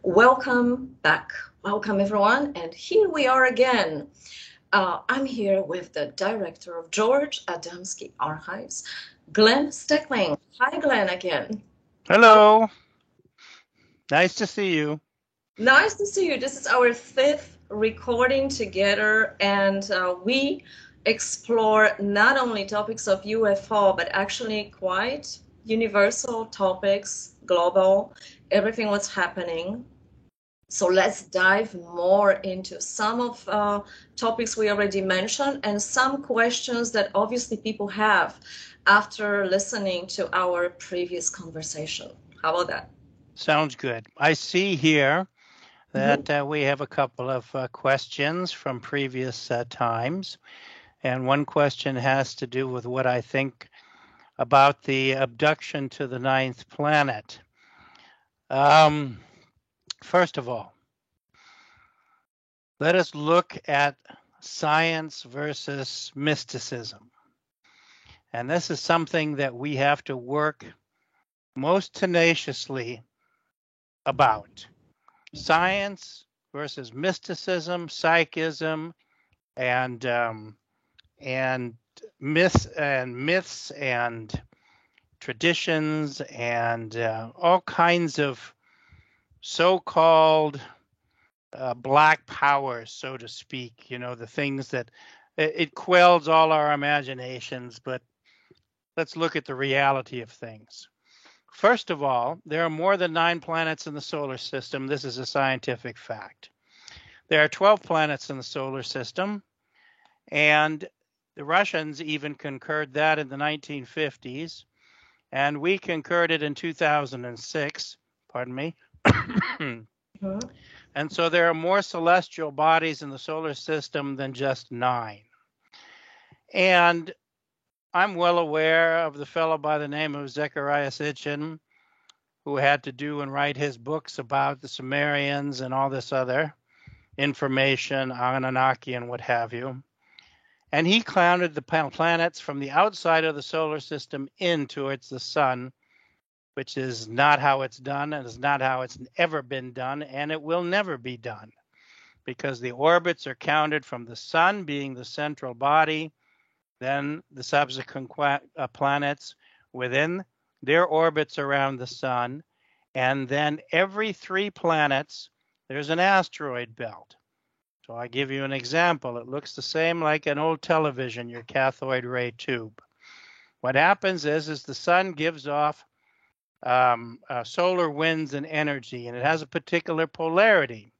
Welcome back. Welcome, everyone. And here we are again. I'm here with the director of George Adamski Archives, Glenn Steckling. Hi, Glenn, again. Hello. Nice to see you. Nice to see you. This is our 5th recording together, and we explore not only topics of UFO, but actually quite universal topics, global, everything what's happening. So let's dive more into some of topics we already mentioned and some questions that obviously people have after listening to our previous conversation. How about that? Sounds good. I see here that we have a couple of questions from previous times. And one question has to do with what I think about the abduction to the 9th planet. First of all, let us look at science versus mysticism. And this is something that we have to work most tenaciously about. Science versus mysticism, psychism, and myths and traditions and all kinds of so-called black powers, so to speak, you know, the things that it quells all our imaginations, but let's look at the reality of things. First of all, there are more than 9 planets in the solar system. This is a scientific fact. There are 12 planets in the solar system, and the Russians even concurred that in the 1950s, and we concurred it in 2006, pardon me. And so there are more celestial bodies in the solar system than just 9. And I'm well aware of the fellow by the name of SPRAWDBT, who had to do and write his books about the Sumerians and all this other information, Anunnaki and what have you. And he counted the planets from the outside of the solar system in towards the sun, which is not how it's done, and is not how it's ever been done, and it will never be done, because the orbits are counted from the sun being the central body, then the subsequent planets within their orbits around the sun, and then every 3 planets, there's an asteroid belt. So I give you an example. It looks the same like an old television, your cathode ray tube. What happens is the sun gives off solar winds and energy, and it has a particular polarity,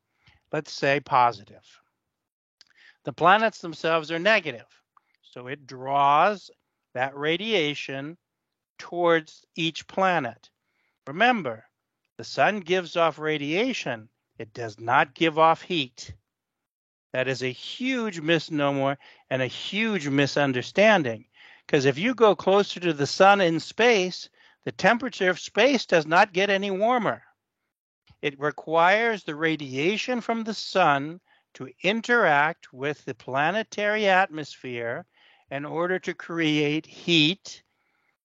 let's say positive. The planets themselves are negative, so it draws that radiation towards each planet. Remember, the sun gives off radiation. It does not give off heat. That is a huge misnomer and a huge misunderstanding, because if you go closer to the sun in space, the temperature of space does not get any warmer. It requires the radiation from the sun to interact with the planetary atmosphere in order to create heat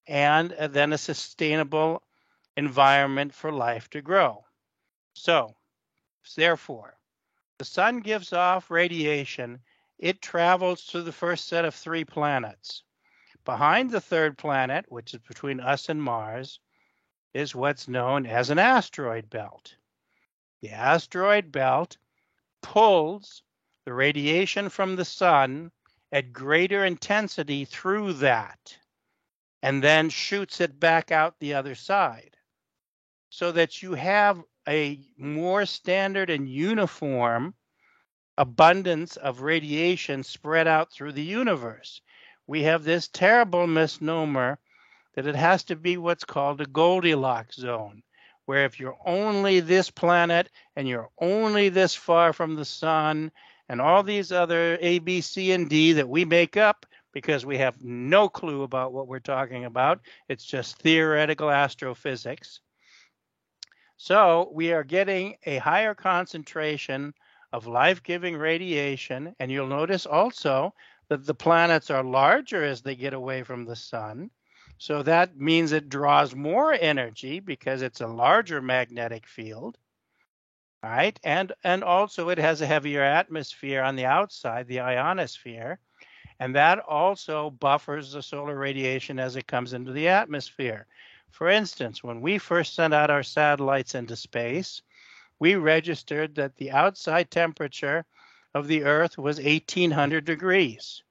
and then a sustainable environment for life to grow. So, therefore, the sun gives off radiation. It travels to the first set of 3 planets. Behind the 3rd planet, which is between us and Mars, is what's known as an asteroid belt. The asteroid belt pulls the radiation from the sun at greater intensity through that, and then shoots it back out the other side, so that you have a more standard and uniform abundance of radiation spread out through the universe. We have this terrible misnomer that it has to be what's called a Goldilocks zone, where if you're only this planet and you're only this far from the sun and all these other A, B, C, and D that we make up because we have no clue about what we're talking about. It's just theoretical astrophysics. So we are getting a higher concentration of life-giving radiation, and you'll notice also that the planets are larger as they get away from the sun. So that means it draws more energy because it's a larger magnetic field. right? And also it has a heavier atmosphere on the outside, the ionosphere, and that also buffers the solar radiation as it comes into the atmosphere. For instance, when we first sent out our satellites into space, we registered that the outside temperature of the Earth was 1800 degrees.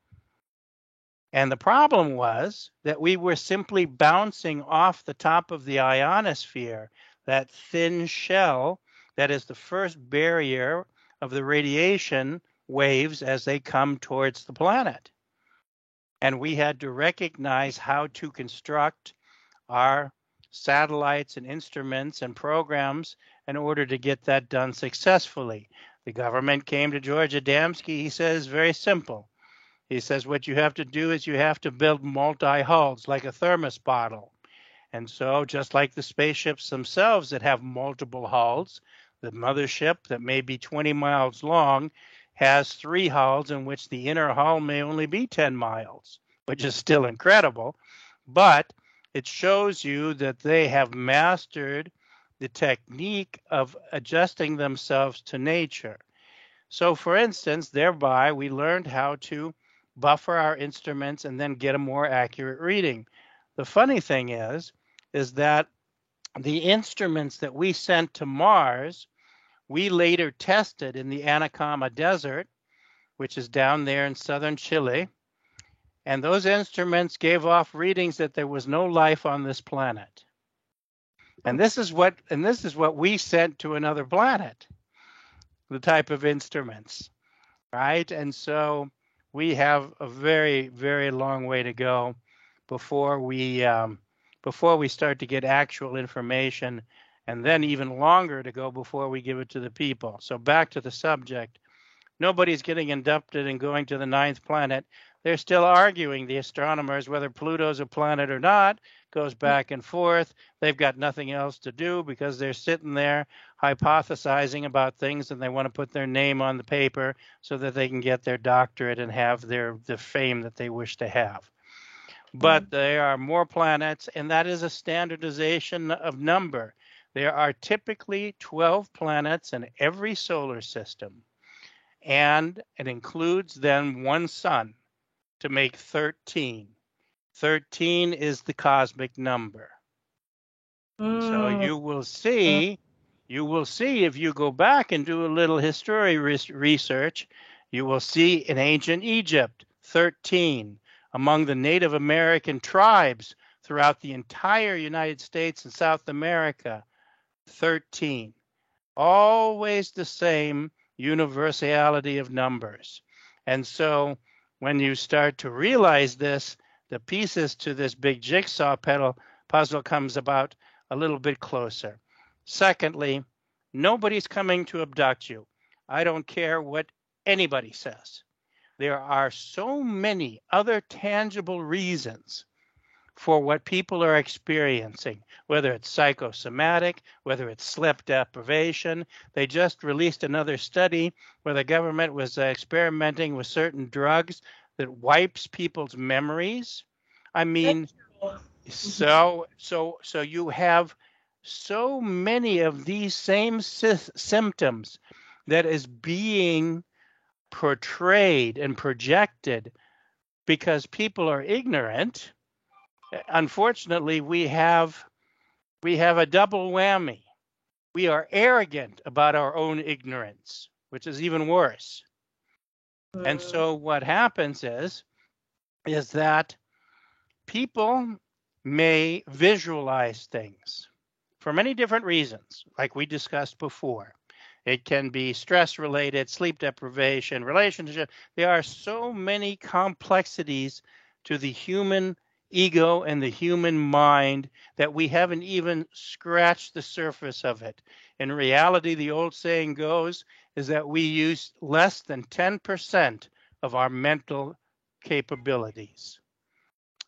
And the problem was that we were simply bouncing off the top of the ionosphere, that thin shell that is the first barrier of the radiation waves as they come towards the planet. And we had to recognize how to construct our satellites and instruments and programs in order to get that done successfully. The government came to George Adamski. He says, very simple. He says, what you have to do is you have to build multi-hulls like a thermos bottle. And so just like the spaceships themselves that have multiple hulls, the mothership that may be 20 miles long has 3 hulls in which the inner hull may only be 10 miles, which is still incredible. But it shows you that they have mastered the technique of adjusting themselves to nature. So for instance, thereby we learned how to buffer our instruments and then get a more accurate reading. The funny thing is that the instruments that we sent to Mars, we later tested in the Atacama Desert, which is down there in southern Chile. And those instruments gave off readings that there was no life on this planet. And this is what we sent to another planet, the type of instruments, right? And so we have a very, very long way to go before we start to get actual information, and then even longer to go before we give it to the people. So back to the subject. Nobody's getting inducted and going to the 9th planet. They're still arguing, the astronomers, whether Pluto's a planet or not. Goes back and forth. They've got nothing else to do because they're sitting there hypothesizing about things, and they want to put their name on the paper so that they can get their doctorate and have the fame that they wish to have. But there are more planets, and that is a standardization of number. There are typically 12 planets in every solar system, and it includes then one sun to make 13. 13 is the cosmic number. So you will see if you go back and do a little history research, you will see in ancient Egypt, 13. Among the Native American tribes throughout the entire United States and South America, 13. Always the same universality of numbers. And so when you start to realize this, the pieces to this big jigsaw puzzle comes about a little bit closer. Secondly, nobody's coming to abduct you. I don't care what anybody says. There are so many other tangible reasons for what people are experiencing, whether it's psychosomatic, whether it's sleep deprivation. They just released another study where the government was experimenting with certain drugs that wipes people's memories. I mean, so you have so many of these same symptoms that is being portrayed and projected because people are ignorant. Unfortunately, we have a double whammy. We are arrogant about our own ignorance, which is even worse. And so what happens is that people may visualize things for many different reasons, like we discussed before. It can be stress-related, sleep deprivation, relationship. There are so many complexities to the human ego and the human mind that we haven't even scratched the surface of it. In reality, the old saying goes is that we use less than 10% of our mental capabilities.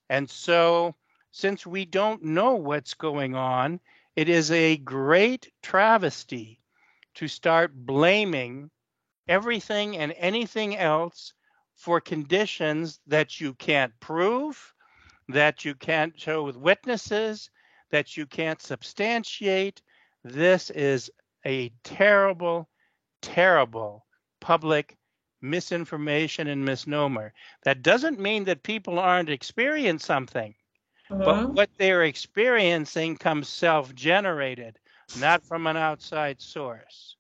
And so, since we don't know what's going on, it is a great travesty to start blaming everything and anything else for conditions that you can't prove, that you can't show with witnesses, that you can't substantiate. This is a terrible, terrible public misinformation and misnomer. That doesn't mean that people aren't experiencing something, but what they're experiencing comes self-generated, not from an outside source.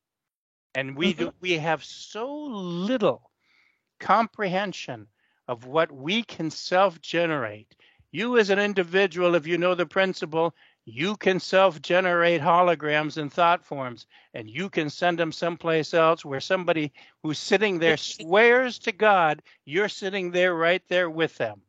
And we have so little comprehension of what we can self-generate. You as an individual, if you know the principle, you can self-generate holograms and thought forms, and you can send them someplace else where somebody who's sitting there swears to God you're sitting there right there with them.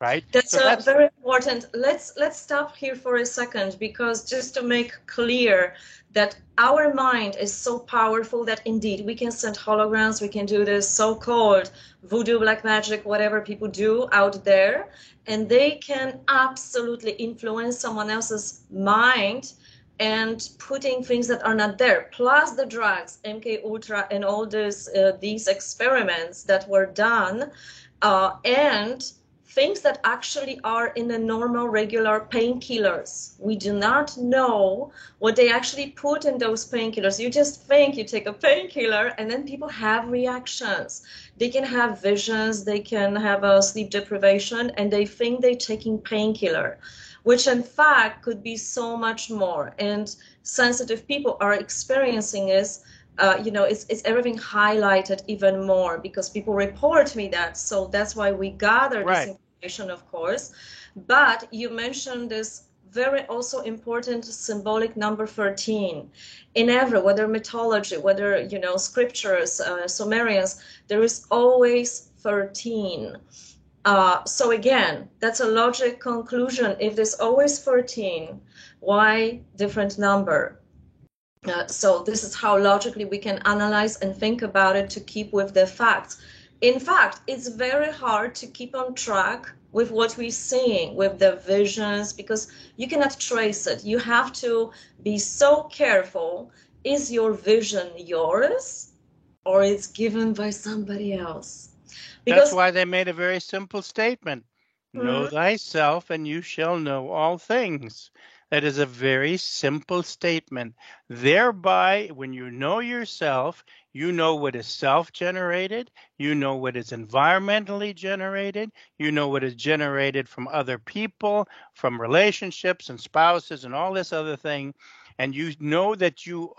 Right? That's very important. Let's stop here for a second, because just to make clear that our mind is so powerful that indeed we can send holograms, we can do this so-called voodoo, black magic, whatever people do out there, and they can absolutely influence someone else's mind and putting things that are not there, plus the drugs, MK Ultra, and all this, these experiments that were done, and things that actually are in the normal, regular painkillers. We do not know what they actually put in those painkillers. You just think you take a painkiller, and then people have reactions. They can have visions, they can have a sleep deprivation, and they think they're taking painkiller, which in fact could be so much more. And sensitive people are experiencing this. You know, it's everything highlighted even more because people report me that. So that's why we gather this information, of course. But you mentioned this very also important symbolic number 13. In every, whether mythology, whether, you know, scriptures, Sumerians, there is always 13. So again, that's a logic conclusion. If there's always 13, why different number? So this is how logically we can analyze and think about it to keep with the facts. In fact, it's very hard to keep on track with what we're seeing, with the visions, because you cannot trace it. You have to be so careful. Is your vision yours, or it's given by somebody else? Because that's why they made a very simple statement. Know thyself, and you shall know all things. That is a very simple statement. Thereby, when you know yourself, you know what is self-generated, you know what is environmentally generated, you know what is generated from other people, from relationships and spouses and all this other thing, and you know that you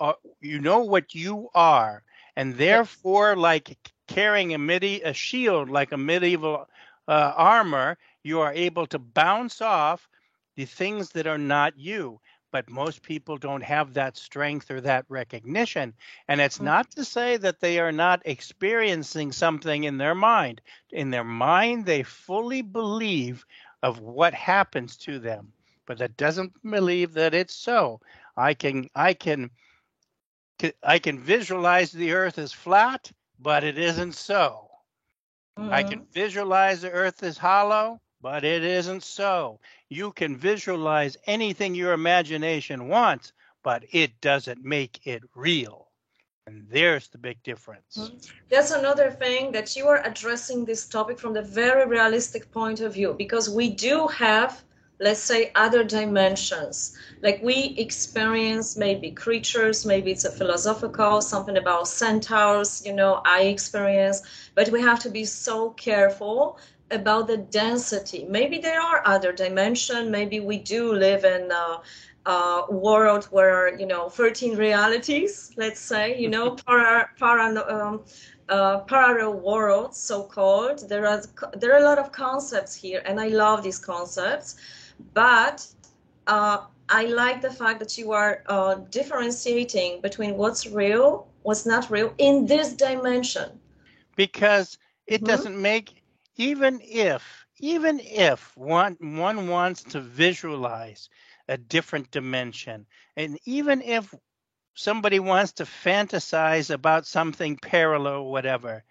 know what you are, and therefore, like carrying a shield, like a medieval armor, you are able to bounce off the things that are not you. But most people don't have that strength or that recognition. And it's not to say that they are not experiencing something in their mind. In their mind, they fully believe of what happens to them. But that doesn't believe that it's so. I can visualize the earth as flat, but it isn't so. I can visualize the earth as hollow, but it isn't so. You can visualize anything your imagination wants, but it doesn't make it real. And there's the big difference. That's another thing, that you are addressing this topic from the very realistic point of view, because we do have, let's say, other dimensions. Like we experience maybe creatures, maybe it's a philosophical, something about centaurs, you know, I experience, but we have to be so careful about the density. Maybe there are other dimensions, maybe we do live in a world where, you know, 13 realities, let's say, you know, parallel worlds, so-called. There are a lot of concepts here, and I love these concepts, but I like the fact that you are differentiating between what's real, what's not real in this dimension. Because it doesn't make, even if one wants to visualize a different dimension, and even if somebody wants to fantasize about something parallel or whatever,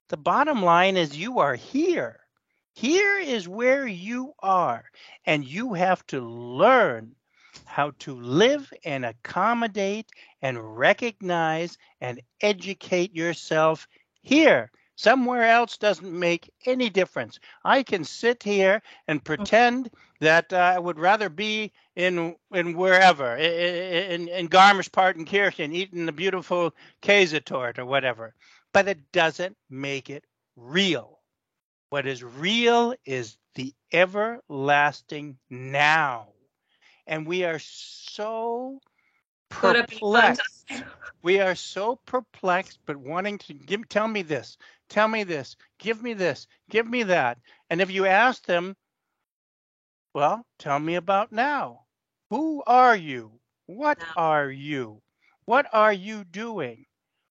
the bottom line is you are here. Here is where you are, and you have to learn how to live and accommodate and recognize and educate yourself here. Somewhere else doesn't make any difference. I can sit here and pretend that I would rather be in wherever, in Garmisch-Partenkirchen, eating the beautiful Käsetorte or whatever. But it doesn't make it real. What is real is the everlasting now. And we are so perplexed. We are so perplexed, but wanting to tell me this, give me this, give me that. And if you ask them, well, tell me about now. Who are you? What are you? What are you doing?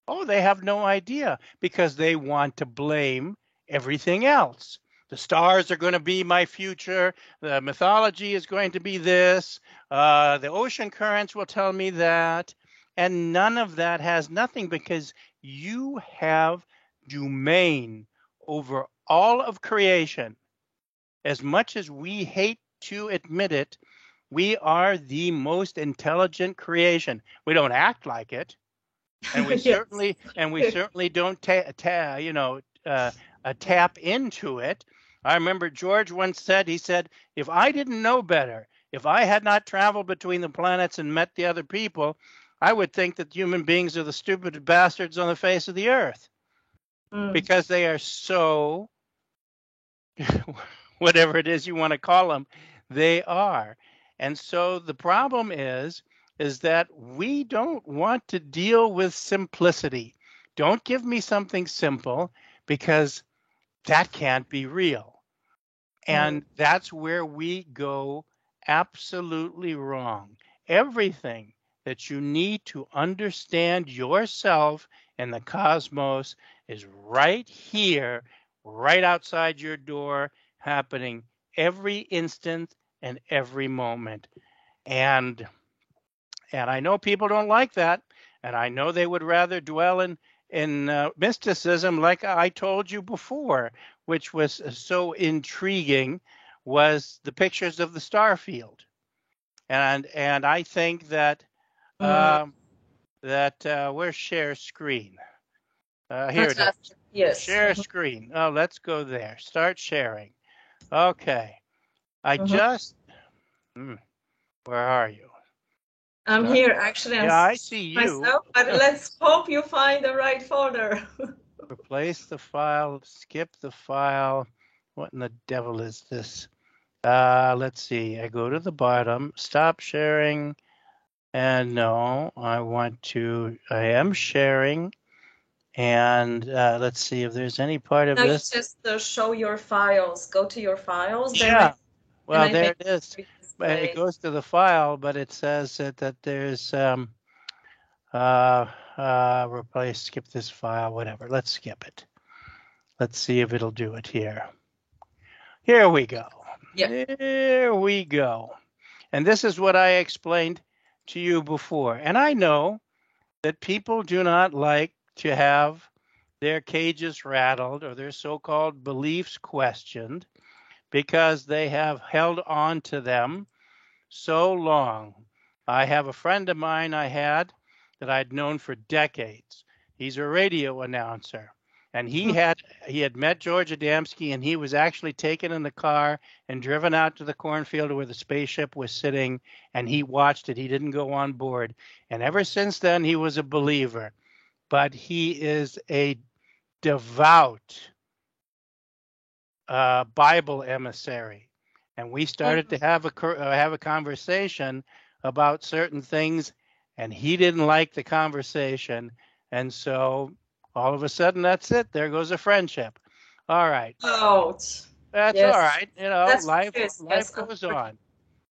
Oh, they have no idea because they want to blame everything else. The stars are going to be my future. The mythology is going to be this. The ocean currents will tell me that. And none of that has nothing because you have domain over all of creation. As much as we hate to admit it, we are the most intelligent creation. We don't act like it. And we certainly don't tap into it. I remember George once said, he said, if I didn't know better, if I had not traveled between the planets and met the other people, I would think that human beings are the stupidest bastards on the face of the earth. Because they are so, whatever it is you want to call them, they are. And so the problem is that we don't want to deal with simplicity. Don't give me something simple because that can't be real. And that's where we go absolutely wrong. Everything that you need to understand yourself and the cosmos is right here, right outside your door, happening every instant and every moment. And I know people don't like that. And I know they would rather dwell in mysticism, like I told you before, which was so intriguing, was the pictures of the star field. And I think that where's share screen? Here it is. Yes. Share screen. Oh, let's go there. Start sharing. Okay. I just. Where are you? I'm here, actually. Yeah, I see you. Myself, but let's hope you find the right folder. Replace the file, skip the file. What in the devil is this? Let's see. I go to the bottom, stop sharing. And no, I am sharing. And let's see if there's any part of this. Just show your files. Go to your files. Yeah. Well, there it is. It goes to the file, but it says that there's replace, skip this file, whatever. Let's skip it. Let's see if it'll do it here. Here we go. Yeah. Here we go. And this is what I explained to you before. And I know that people do not like to have their cages rattled or their so-called beliefs questioned because they have held on to them so long. I have a friend of mine that I'd known for decades. He's a radio announcer. And he had met George Adamski, and he was actually taken in the car and driven out to the cornfield where the spaceship was sitting, and he watched it. He didn't go on board. And ever since then, he was a believer. But he is a devout Bible emissary. And we started to have a conversation about certain things, and he didn't like the conversation. And so all of a sudden, that's it. There goes a friendship. All right. Ouch. That's all right. Life goes on.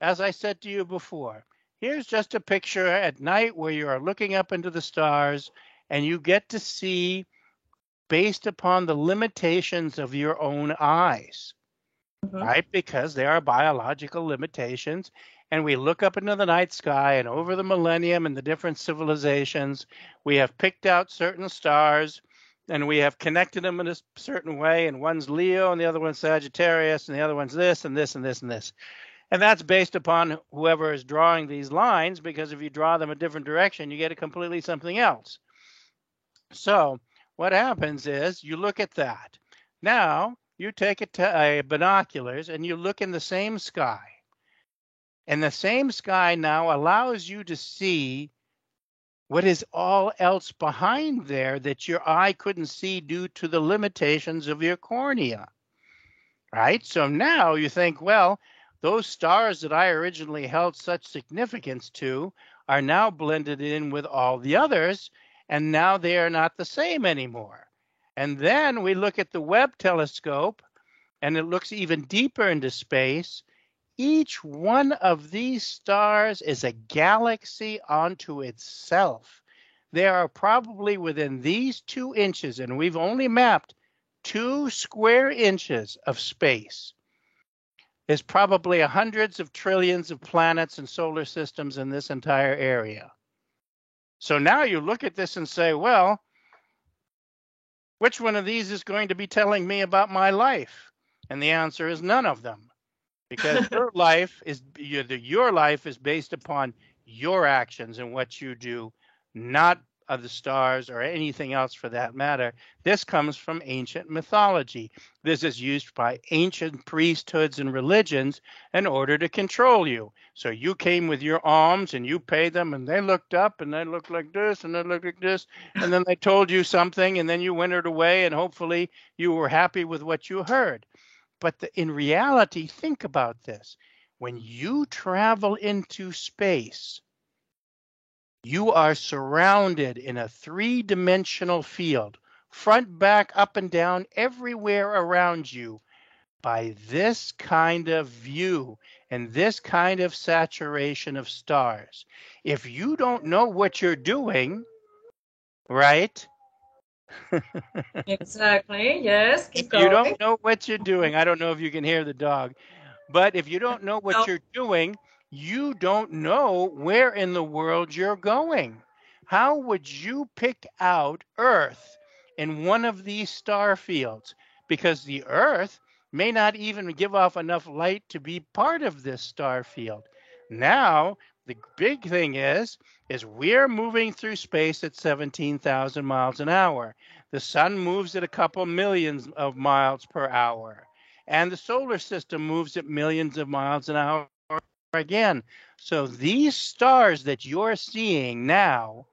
As I said to you before, here's just a picture at night where you are looking up into the stars, and you get to see based upon the limitations of your own eyes. Right? Because there are biological limitations. And we look up into the night sky, and over the millennium and the different civilizations, we have picked out certain stars, and we have connected them in a certain way. And one's Leo, and the other one's Sagittarius, and the other one's this, and this, and this, and this. And that's based upon whoever is drawing these lines, because if you draw them a different direction, you get a completely something else. So what happens is you look at that. Now, you take binoculars and you look in the same sky. And the same sky now allows you to see what is all else behind there that your eye couldn't see due to the limitations of your cornea, right? So now you think, well, those stars that I originally held such significance to are now blended in with all the others, and now they are not the same anymore. And then we look at the Webb telescope, and it looks even deeper into space. Each one of these stars is a galaxy unto itself. They are probably within these 2 inches, and we've only mapped 2 square inches of space. There's probably hundreds of trillions of planets and solar systems in this entire area. So now you look at this and say, well, which one of these is going to be telling me about my life? And the answer is none of them. Because your life is based upon your actions and what you do, not of the stars or anything else for that matter. This comes from ancient mythology. This is used by ancient priesthoods and religions in order to control you. So you came with your alms and you paid them, and they looked up and they looked like this and they looked like this, and then they told you something, and then you wintered away, and hopefully you were happy with what you heard. But in reality, think about this. When you travel into space, you are surrounded in a 3-dimensional field, front, back, up and down, everywhere around you, by this kind of view and this kind of saturation of stars. If you don't know what you're doing, right? Exactly. Yes. Keep If you going. don't know what you're doing, I don't know if you can hear the dog, but if you don't know what No. you're doing, you don't know where in the world you're going. How would you pick out Earth in one of these star fields? Because the Earth may not even give off enough light to be part of this star field. Now, the big thing is we're moving through space at 17,000 miles an hour. The sun moves at a couple millions of miles per hour. And the solar system moves at millions of miles an hour again. So these stars that you're seeing now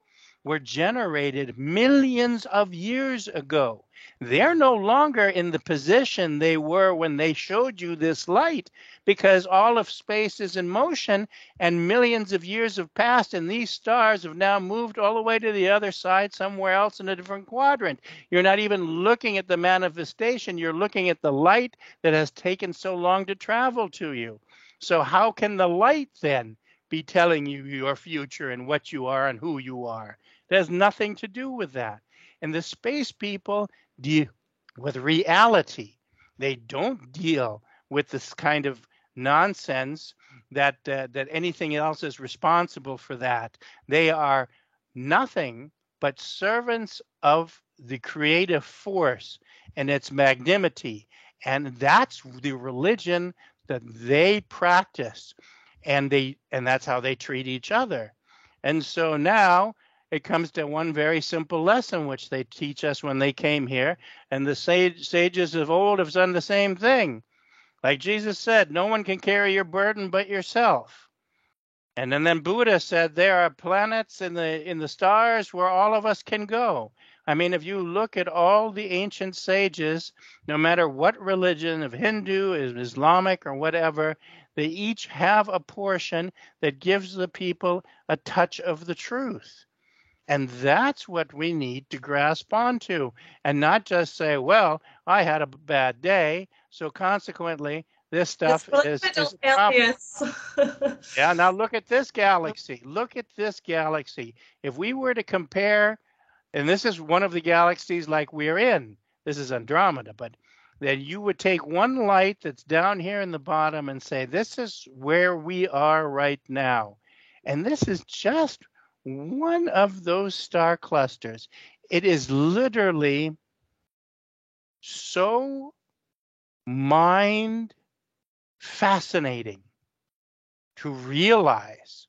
were generated millions of years ago. They're no longer in the position they were when they showed you this light, because all of space is in motion and millions of years have passed, and these stars have now moved all the way to the other side, somewhere else in a different quadrant. You're not even looking at the manifestation. You're looking at the light that has taken so long to travel to you. So how can the light then be telling you your future and what you are and who you are? It has nothing to do with that. And the space people deal with reality. They don't deal with this kind of nonsense that anything else is responsible for that. They are nothing but servants of the creative force and its magnanimity. And that's the religion that they practice, and that's how they treat each other. And so now it comes to one very simple lesson which they teach us when they came here, and the sages of old have done the same thing. Like Jesus said, no one can carry your burden but yourself. And then Buddha said there are planets in the stars where all of us can go. I mean, if you look at all the ancient sages, no matter what religion, of Hindu, Islamic, or whatever, they each have a portion that gives the people a touch of the truth. And that's what we need to grasp onto, and not just say, well, I had a bad day, so consequently, this stuff is a problem. Yeah, now look at this galaxy. Look at this galaxy. If we were to compare, and this is one of the galaxies like we're in, this is Andromeda, but then you would take one light that's down here in the bottom and say, this is where we are right now. And this is just one of those star clusters. It is literally so mind fascinating to realize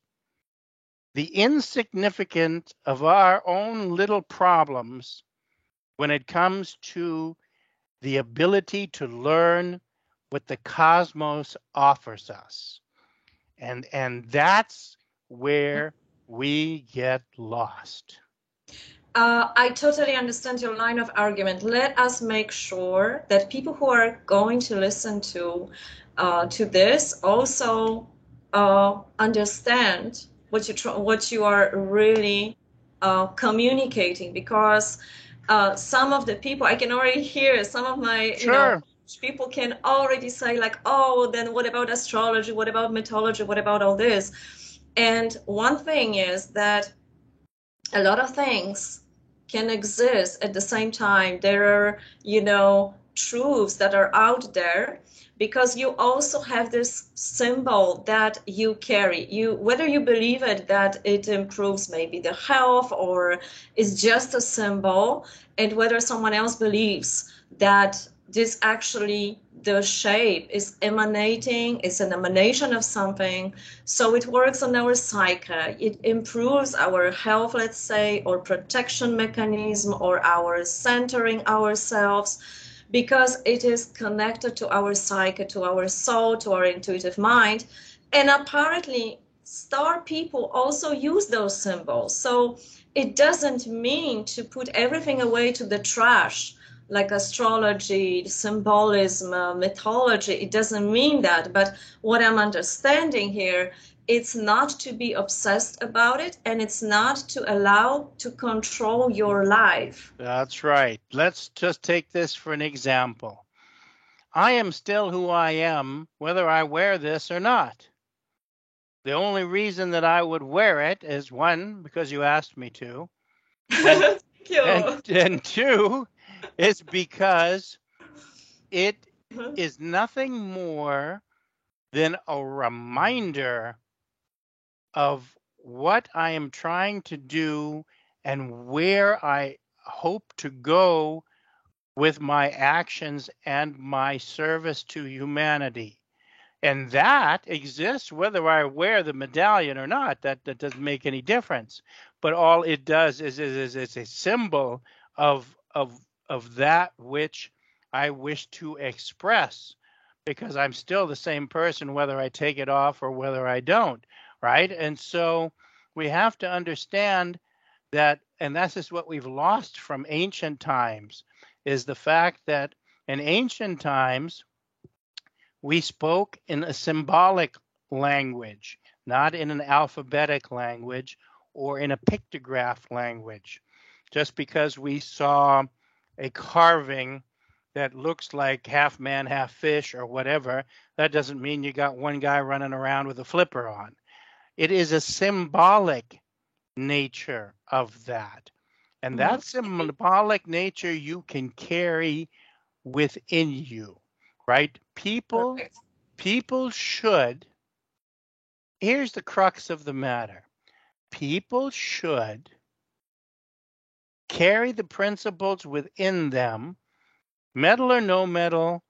the insignificance of our own little problems when it comes to the ability to learn what the cosmos offers us. And that's where we get lost. I totally understand your line of argument. Let us make sure that people who are going to listen to this also understand what you are really communicating, because some of the people, I can already hear some of my, Sure. people can already say like, oh, then what about astrology? What about mythology? What about all this? And one thing is that a lot of things can exist at the same time. There are, truths that are out there, because you also have this symbol that you carry. Whether you believe it, that it improves maybe the health, or is just a symbol, and whether someone else believes that this actually, the shape is emanating, it's an emanation of something. So it works on our psyche. It improves our health, let's say, or protection mechanism, or our centering ourselves, because it is connected to our psyche, to our soul, to our intuitive mind. And apparently, star people also use those symbols. So it doesn't mean to put everything away to the trash, like astrology, symbolism, mythology. It doesn't mean that. But what I'm understanding here, it's not to be obsessed about it, and it's not to allow to control your life. That's right. Let's just take this for an example. I am still who I am, whether I wear this or not. The only reason that I would wear it is, one, because you asked me to. And, Thank you. and two, is because it is nothing more than a reminder of what I am trying to do and where I hope to go with my actions and my service to humanity. And that exists whether I wear the medallion or not. That doesn't make any difference. But all it does is it's a symbol of that which I wish to express, because I'm still the same person whether I take it off or whether I don't, right? And so we have to understand that, and this is what we've lost from ancient times, is the fact that in ancient times, we spoke in a symbolic language, not in an alphabetic language or in a pictograph language. Just because we saw a carving that looks like half man, half fish or whatever, that doesn't mean you got one guy running around with a flipper on. It is a symbolic nature of that. And that symbolic nature you can carry within you, right? People should, here's the crux of the matter. People should carry the principles within them, metal or no metal,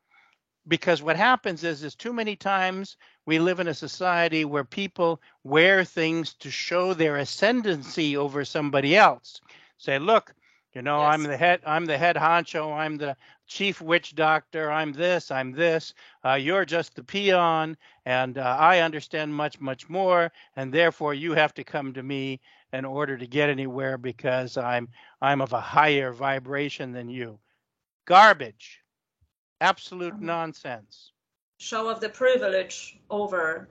because what happens is too many times we live in a society where people wear things to show their ascendancy over somebody else. Say, look, yes. I'm the head honcho, I'm the chief witch doctor, I'm this, you're just the peon, and I understand much, much more, and therefore you have to come to me in order to get anywhere because I'm of a higher vibration than you. Garbage. Absolute nonsense. Show of the privilege over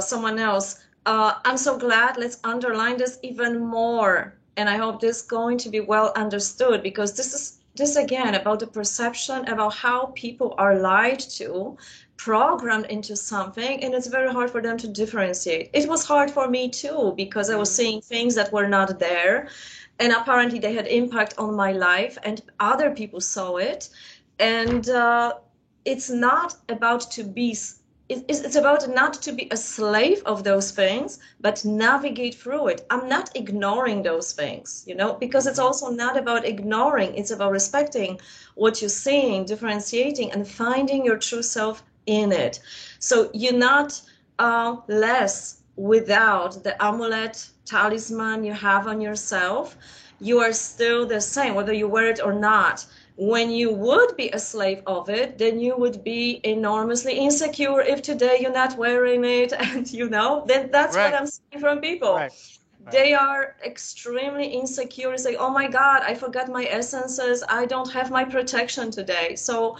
someone else. I'm so glad. Let's underline this even more. And I hope this is going to be well understood, because this is again about the perception, about how people are lied to, programmed into something, and it's very hard for them to differentiate. It was hard for me too, because I was seeing things that were not there, and apparently they had impact on my life, and other people saw it. And it's not about to be, it's about not to be a slave of those things, but navigate through it. I'm not ignoring those things, because it's also not about ignoring. It's about respecting what you're seeing, differentiating, and finding your true self in it. So you're not less without the amulet, talisman you have on yourself. You are still the same, whether you wear it or not. When you would be a slave of it, then you would be enormously insecure if today you're not wearing it, and then that's what I'm seeing from people. Right. They are extremely insecure, say, oh my God, I forgot my essences, I don't have my protection today. So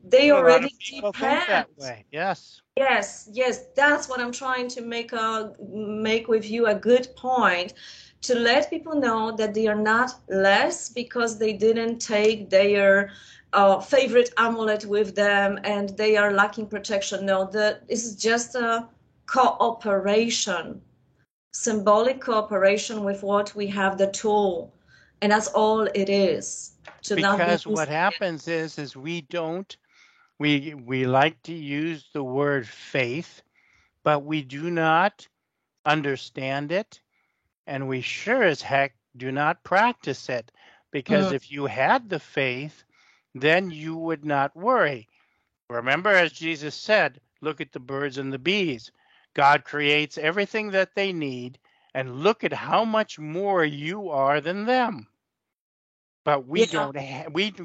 they already depend. Think that way. Yes. Yes, that's what I'm trying to make with you a good point, to let people know that they are not less because they didn't take their favorite amulet with them and they are lacking protection. No, this is just a cooperation, symbolic cooperation with what we have, the tool, and that's all it is. Because what happens is we like to use the word faith, but we do not understand it, and we sure as heck do not practice it. Because if you had the faith, then you would not worry. Remember, as Jesus said, look at the birds and the bees. God creates everything that they need, and look at how much more you are than them. But we do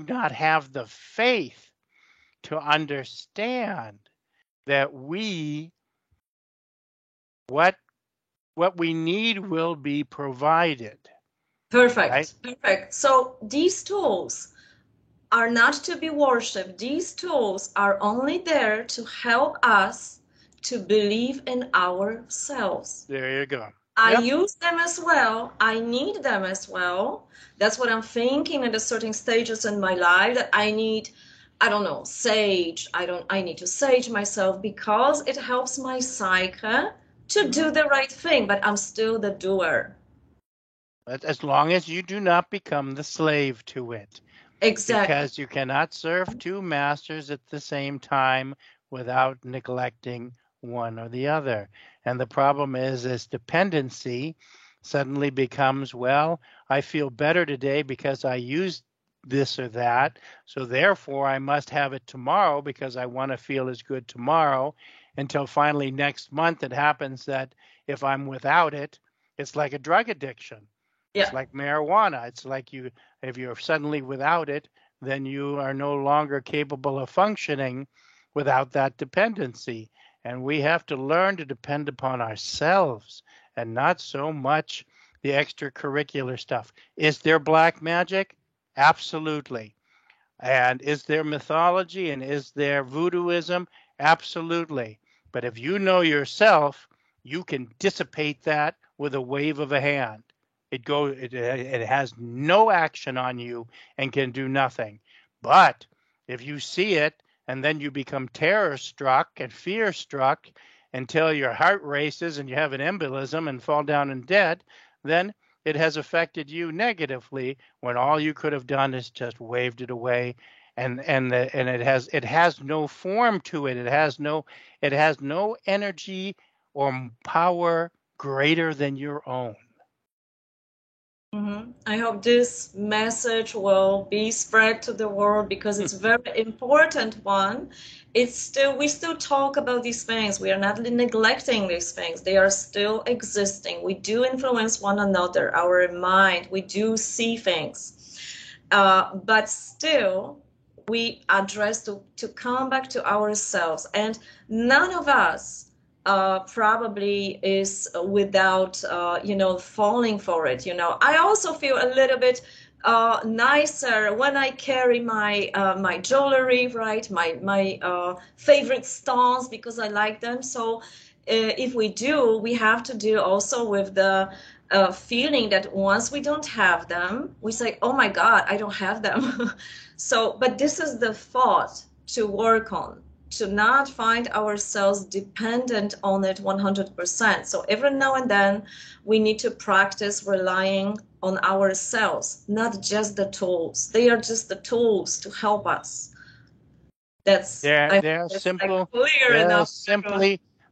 not have the faith to understand that what we need will be provided. Perfect. Right? Perfect. So these tools are not to be worshipped. These tools are only there to help us to believe in ourselves. There you go. I use them as well. I need them as well. That's what I'm thinking at a certain stages in my life, that I need, I don't know, sage. I need to sage myself because it helps my psyche to do the right thing, but I'm still the doer. But as long as you do not become the slave to it. Exactly. Because you cannot serve two masters at the same time without neglecting one or the other. And the problem is dependency suddenly becomes, well, I feel better today because I used this or that, so therefore I must have it tomorrow because I want to feel as good tomorrow, until finally next month it happens that if I'm without it, it's like a drug addiction. It's like marijuana. It's like if you're suddenly without it, then you are no longer capable of functioning without that dependency. And we have to learn to depend upon ourselves and not so much the extracurricular stuff. Is there black magic? Absolutely. And is there mythology and is there voodooism? Absolutely. But if you know yourself, you can dissipate that with a wave of a hand. It has no action on you and can do nothing. But if you see it and then you become terror struck and fear struck until your heart races and you have an embolism and fall down and dead, then it has affected you negatively when all you could have done is just waved it away. And it has no form to it. It has no energy or power greater than your own. I hope this message will be spread to the world because it's a very important one. We still talk about these things. We are not neglecting these things. They are still existing. We do influence one another, our mind. We do see things. But still, we address to come back to ourselves. And none of us probably is without falling for it. I also feel a little bit nicer when I carry my my jewelry, right, my favorite stones, because I like them. So if we have to deal also with the feeling that once we don't have them, we say, oh my God, I don't have them. So but this is the thought to work on, to not find ourselves dependent on it 100%. So every now and then we need to practice relying on ourselves, not just the tools. They are just the tools to help us. They're simple.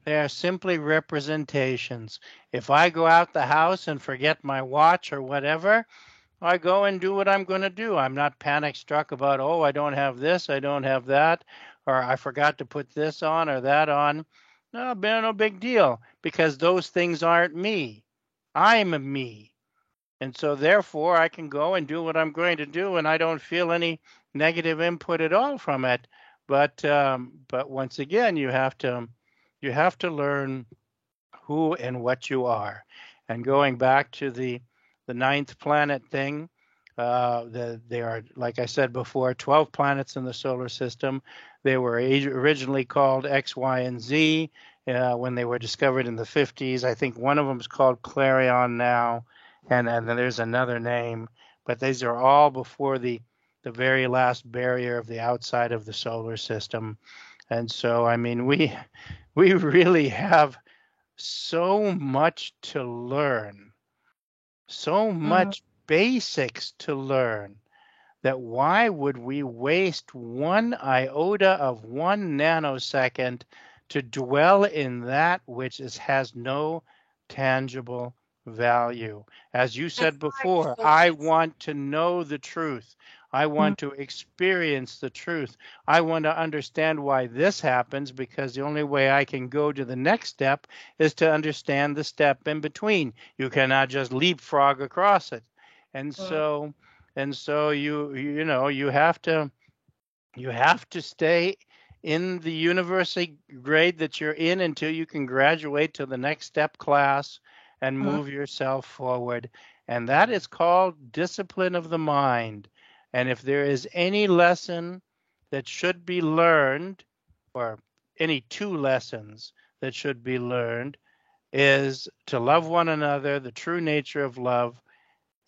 They are simply representations. If I go out the house and forget my watch or whatever, I go and do what I'm going to do. I'm not panic struck about, oh, I don't have this, I don't have that, or I forgot to put this on or that on. No big deal, because those things aren't me. I'm a me. And so therefore I can go and do what I'm going to do, and I don't feel any negative input at all from it. But once again, you have to learn who and what you are. And going back to the ninth planet thing, there are, like I said before, 12 planets in the solar system. They were originally called X, Y, and Z when they were discovered in the 50s. I think one of them is called Clarion now, and then there's another name. But these are all before the very last barrier of the outside of the solar system. And so, I mean, we really have so much to learn, so much basics to learn, that why would we waste one iota of 1 nanosecond to dwell in that which has no tangible value? As you said before, I want to know the truth. I want to experience the truth. I want to understand why this happens, because the only way I can go to the next step is to understand the step in between. You cannot just leapfrog across it. And so you have to stay in the university grade that you're in until you can graduate to the next step class and move yourself forward. And that is called discipline of the mind. And if there is any lesson that should be learned, or any two lessons that should be learned, is to love one another, the true nature of love,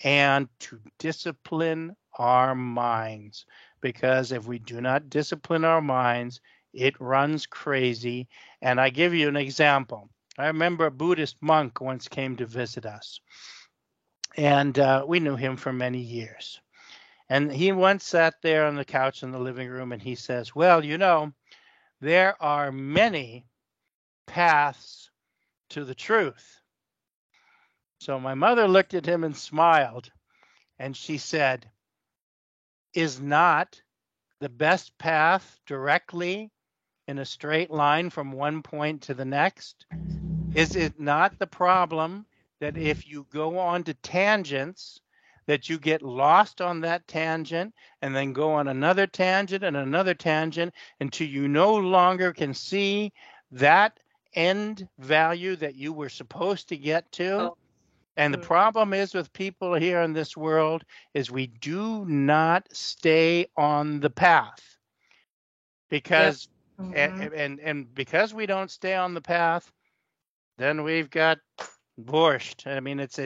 and to discipline our minds. Because if we do not discipline our minds, it runs crazy. And I give you an example. I remember a Buddhist monk once came to visit us, and we knew him for many years. And he once sat there on the couch in the living room, and he says, well, there are many paths to the truth. So my mother looked at him and smiled, and she said, is not the best path directly in a straight line from one point to the next? Is it not the problem that if you go on to tangents, that you get lost on that tangent and then go on another tangent and another tangent until you no longer can see that end value that you were supposed to get to? And the problem is with people here in this world is we do not stay on the path, because and because we don't stay on the path, then we've got borscht. I mean, it's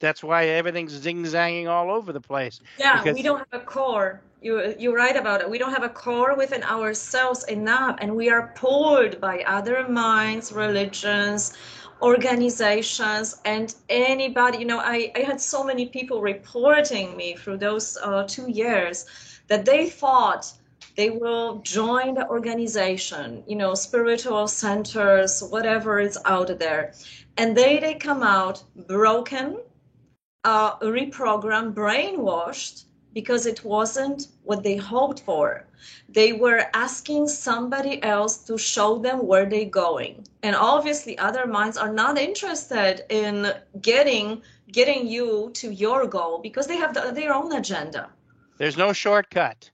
that's why everything's zing-zanging all over the place. Yeah, because we don't have a core. You're right about it. We don't have a core within ourselves enough, and we are pulled by other minds, religions, organizations, and anybody. I had so many people reporting me through those 2 years that they thought they will join the organization, spiritual centers, whatever is out there. And they come out broken, reprogrammed, brainwashed, because it wasn't what they hoped for. They were asking somebody else to show them where they're going. And obviously other minds are not interested in getting you to your goal, because they have their own agenda. There's no shortcut.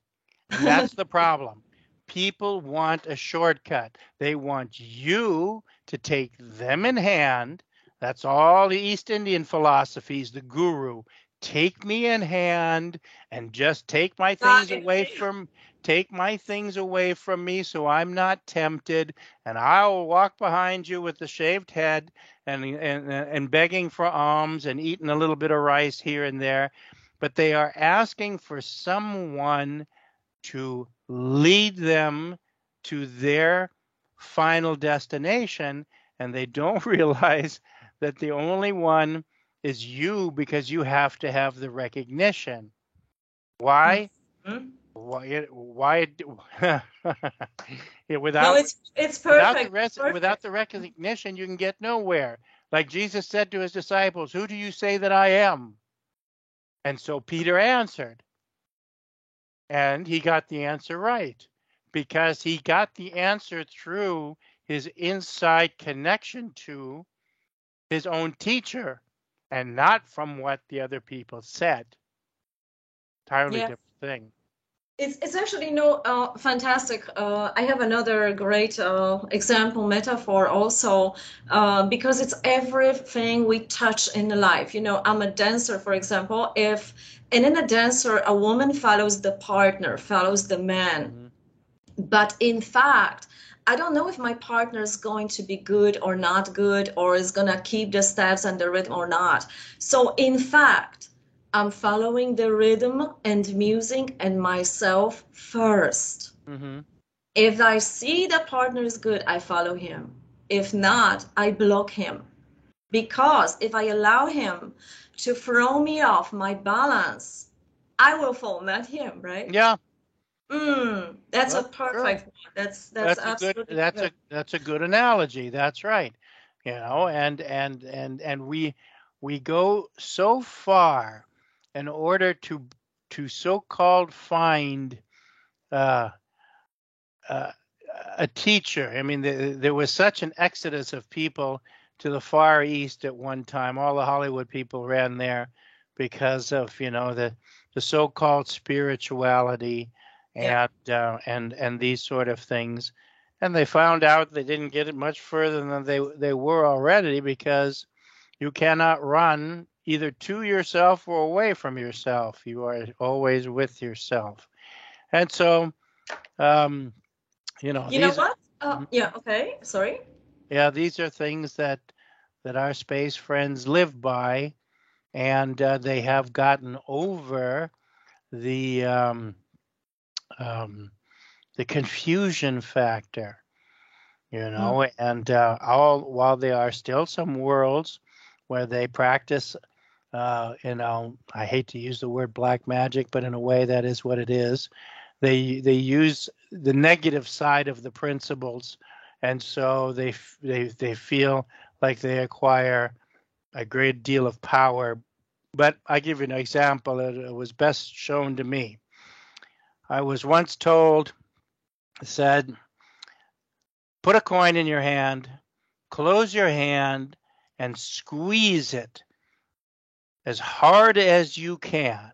And that's the problem. People want a shortcut. They want you to take them in hand. That's all the East Indian philosophies, the guru. Take me in hand and just take my things away from me so I'm not tempted, and I'll walk behind you with the shaved head and begging for alms and eating a little bit of rice here and there. But they are asking for someone to lead them to their final destination, and they don't realize that the only one is you, because you have to have the recognition. Why? Mm-hmm. Why? Without, no, it's perfect. Without the recognition, you can get nowhere. Like Jesus said to his disciples, who do you say that I am? And so Peter answered. And he got the answer right, because he got the answer through his inside connection to his own teacher, and not from what the other people said. Entirely Yeah. different thing. It's actually fantastic. I have another great example, metaphor also, because it's everything we touch in life. You know, I'm a dancer, for example. And in a dancer, a woman follows the partner, follows the man. Mm-hmm. But in fact, I don't know if my partner is going to be good or not good, or is going to keep the steps and the rhythm or not. So in fact, I'm following the rhythm and music and myself first. Mm-hmm. If I see the partner is good, I follow him. If not, I block him. Because if I allow him to throw me off my balance, I will fall, not him, right? Yeah. That's a perfect one. That's absolutely good. That's a good analogy. That's right. You know, and we go so far in order to so-called find a teacher. I mean, there was such an exodus of people to the Far East at one time. All the Hollywood people ran there because of, you know, the so-called spirituality and these sort of things. And they found out they didn't get it much further than they were already, because you cannot run either to yourself or away from yourself. You are always with yourself. And so, you know what? Yeah, okay, sorry. Yeah, these are things that our space friends live by, and they have gotten over the confusion factor, you know, and all while there are still some worlds where they practice, you know, I hate to use the word black magic, but in a way that is what it is. They use the negative side of the principles, and so they feel like they acquire a great deal of power. But I give you an example that was best shown to me. I was once told, said, put a coin in your hand, close your hand, and squeeze it as hard as you can.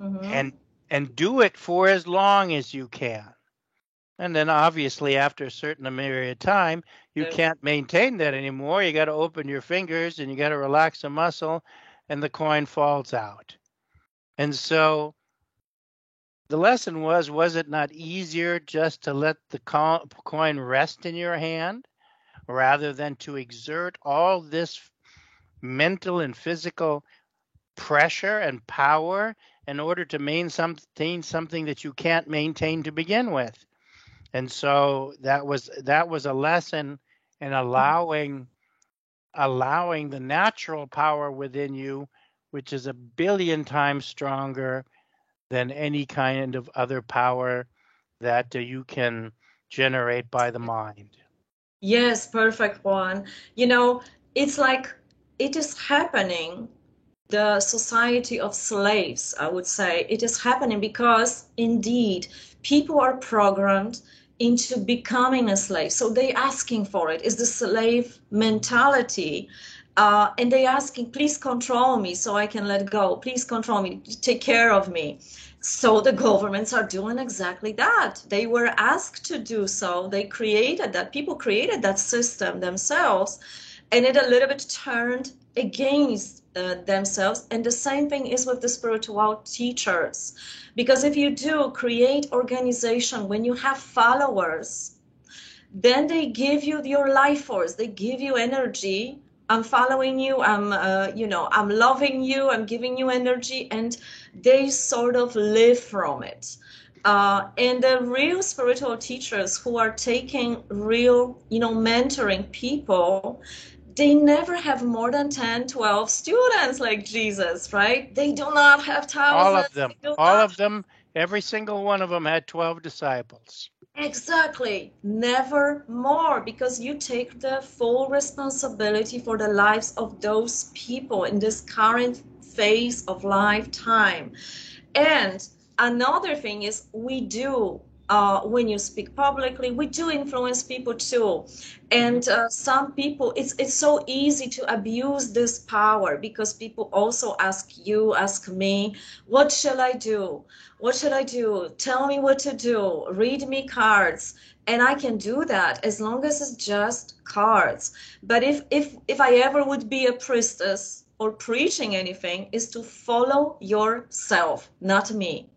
Mm-hmm. And do it for as long as you can. And then obviously after a certain period of time, you can't maintain that anymore. You got to open your fingers and you got to relax the muscle, and the coin falls out. And so the lesson was it not easier just to let the coin rest in your hand rather than to exert all this mental and physical pressure and power in order to maintain something that you can't maintain to begin with? And so that was a lesson in allowing the natural power within you, which is 1 billion times stronger than any kind of other power that you can generate by the mind. Yes, perfect one. You know, it's like it is happening. The society of slaves, I would say, it is happening because indeed people are programmed into becoming a slave. So they're asking for it. It's the slave mentality. And they're asking, please control me so I can let go. Please control me, take care of me. So the governments are doing exactly that. They were asked to do so. They created that. People created that system themselves. And it a little bit turned against themselves. And the same thing is with the spiritual teachers. Because if you do create organization, when you have followers, then they give you your life force. They give you energy. I'm following you. I'm loving you. I'm giving you energy. And they sort of live from it. And the real spiritual teachers who are taking real, mentoring people, they never have more than 10, 12 students like Jesus, right? They do not have thousands. All of them, every single one of them had 12 disciples. Exactly. Never more, because you take the full responsibility for the lives of those people in this current phase of lifetime. And another thing is we do when you speak publicly. We do influence people too. And some people, it's so easy to abuse this power, because people also ask you, ask me, what shall I do? What should I do? Tell me what to do. Read me cards. And I can do that as long as it's just cards. But if I ever would be a priestess or preaching anything, is to follow yourself, not me.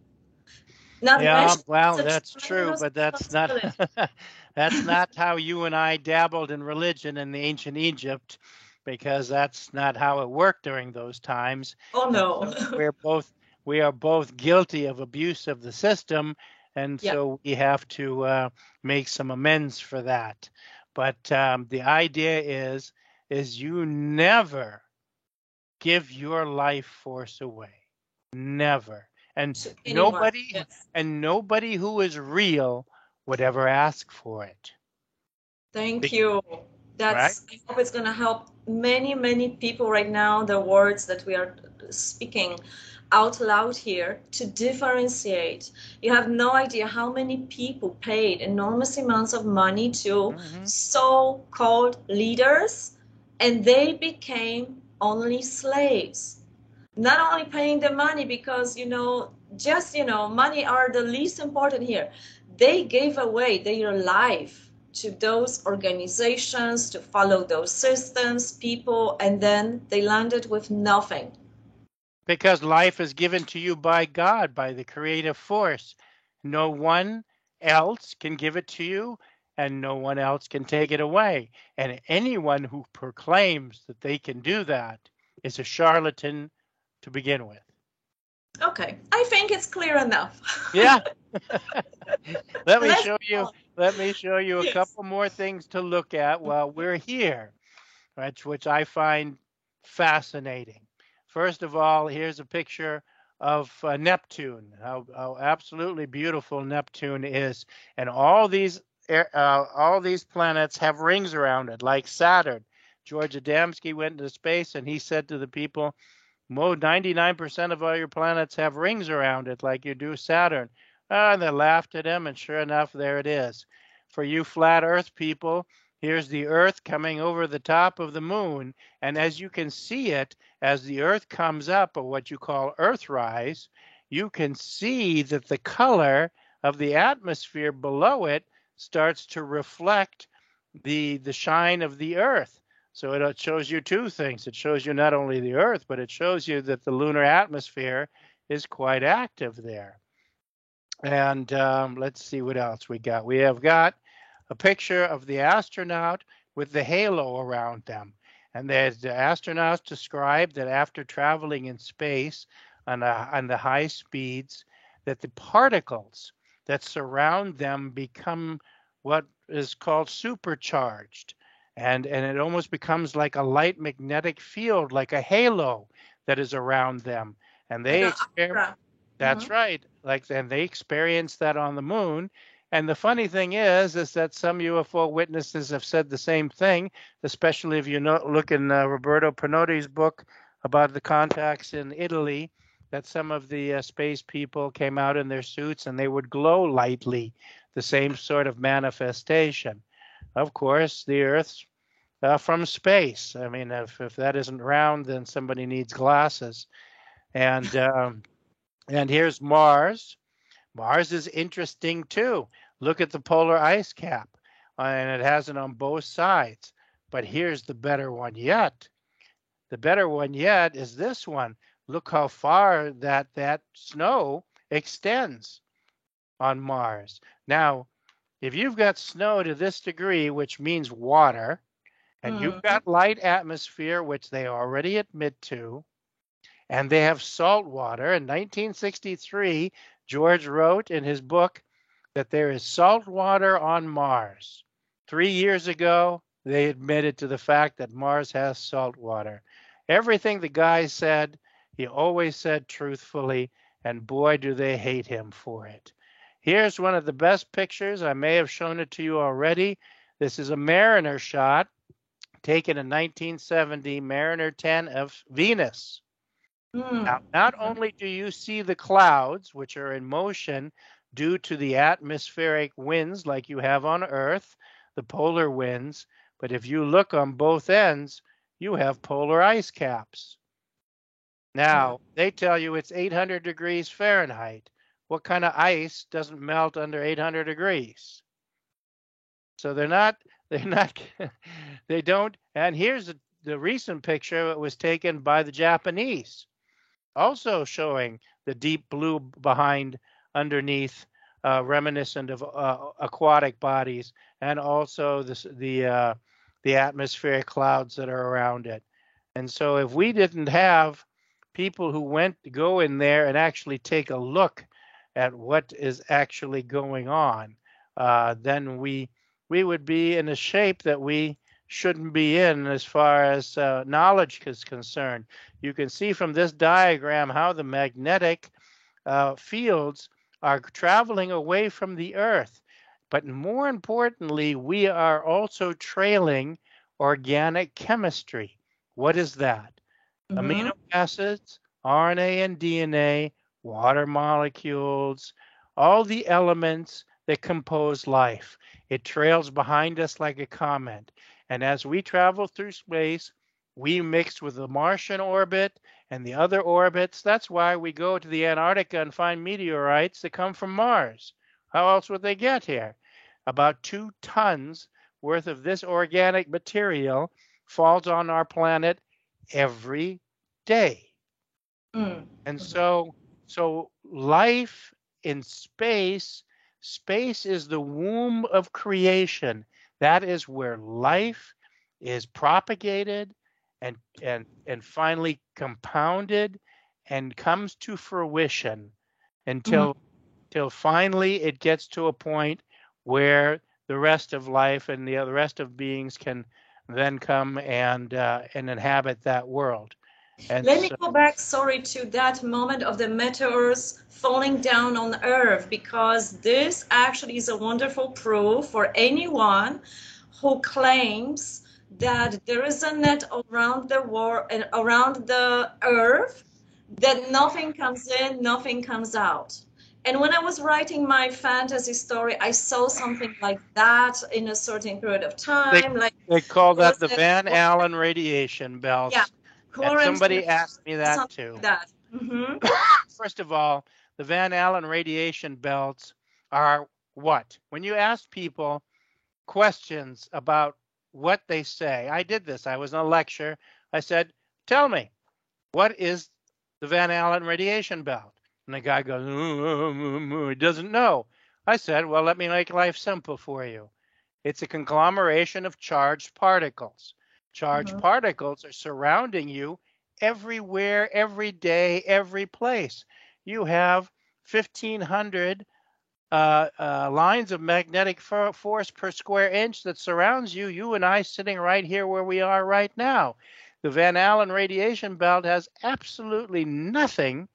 Not Yeah, mention well, it's a that's true, tremendous but that's not responsibility. that's not how you and I dabbled in religion in the ancient Egypt, because that's not how it worked during those times. Oh And no. so we are both guilty of abuse of the system, and Yeah. so we have to make some amends for that. But the idea is you never give your life force away. Never. And To anyone. nobody Yes. and nobody who is real would ever ask for it. Thank Be- you. Right? I hope it's going to help many, many people right now, the words that we are speaking out loud here, to differentiate. You have no idea how many people paid enormous amounts of money to Hmm. so-called leaders, and they became only slaves. Not only paying the money because, just, money are the least important here. They gave away their life to those organizations, to follow those systems, people, and then they landed with nothing. Because life is given to you by God, by the creative force. No one else can give it to you, and no one else can take it away. And anyone who proclaims that they can do that is a charlatan to begin with. Okay, I think it's clear enough. Yeah. Let me Let's show go you on. let me show you a Yes. couple more things to look at while we're here, right, which I find fascinating. First of all, here's a picture of Neptune, how absolutely beautiful Neptune is, and all these planets have rings around it, like Saturn. George Adamski went into space, and he said to the people, 99% of all your planets have rings around it, like you do Saturn. And they laughed at him, and sure enough, there it is. For you flat Earth people, here's the Earth coming over the top of the moon. And as you can see it, as the Earth comes up, or what you call Earthrise, you can see that the color of the atmosphere below it starts to reflect the shine of the Earth. So it shows you two things. It shows you not only the Earth, but it shows you that the lunar atmosphere is quite active there. And let's see what else we got. We have got a picture of the astronaut with the halo around them. And the astronauts describe that after traveling in space on the high speeds, that the particles that surround them become what is called supercharged. And it almost becomes like a light magnetic field, like a halo that is around them. And Like they an experiment. aura. That's right. And they experienced that on the moon. And the funny thing is that some UFO witnesses have said the same thing, especially if you look in Roberto Panotti's book about the contacts in Italy, that some of the space people came out in their suits and they would glow lightly, the same sort of manifestation. Of course, the Earth's from space. I mean, if that isn't round, then somebody needs glasses. And here's Mars. Mars is interesting too. Look at the polar ice cap, and it has it on both sides. But here's the better one yet. The better one yet is this one. Look how far that snow extends on Mars. Now, if you've got snow to this degree, which means water, and you've Mm. got light atmosphere, which they already admit to, and they have salt water. In 1963, George wrote in his book that there is salt water on Mars. 3 years ago, they admitted to the fact that Mars has salt water. Everything the guy said, he always said truthfully, and boy, do they hate him for it. Here's one of the best pictures. I may have shown it to you already. This is a Mariner shot taken in 1970, Mariner 10 of Venus. Mm. Now, not only do you see the clouds, which are in motion, due to the atmospheric winds like you have on Earth, the polar winds. But if you look on both ends, you have polar ice caps. Now, they tell you it's 800 degrees Fahrenheit. What kind of ice doesn't melt under 800 degrees? So they're not, they don't. And here's the recent picture that was taken by the Japanese, also showing the deep blue underneath, reminiscent of aquatic bodies, and also the atmospheric clouds that are around it. And so if we didn't have people who went to go in there and actually take a look at what is actually going on, then we would be in a shape that we shouldn't be in as far as knowledge is concerned. You can see from this diagram how the magnetic fields are traveling away from the Earth. But more importantly, we are also trailing organic chemistry. What is that? Amino acids, RNA and DNA, water molecules, all the elements that compose life. It trails behind us like a comet. And as we travel through space, we mix with the Martian orbit and the other orbits. That's why we go to the Antarctica and find meteorites that come from Mars. How else would they get here? About 2 tons worth of this organic material falls on our planet every day. And so life in space is the womb of creation. That is where life is propagated and finally compounded and comes to fruition until finally it gets to a point where the rest of life and the rest of beings can then come and inhabit that world. And let me go back, sorry, to that moment of the meteors falling down on Earth, because this actually is a wonderful proof for anyone who claims that there is a net around the world and around the Earth, that nothing comes in, nothing comes out. And when I was writing my fantasy story, I saw something like that in a certain period of time. They call that the Van Allen radiation belts. Yeah. And somebody asked me that too. Like that. First of all, the Van Allen radiation belts are what? When you ask people questions about what they say, I did this. I was in a lecture. I said, tell me, what is the Van Allen radiation belt? And the guy goes, he doesn't know. I said, well, let me make life simple for you. It's a conglomeration of charged particles. Charged particles are surrounding you everywhere, every day, every place. You have 1,500 lines of magnetic force per square inch that surrounds you, you and I sitting right here where we are right now. The Van Allen radiation belt has absolutely nothing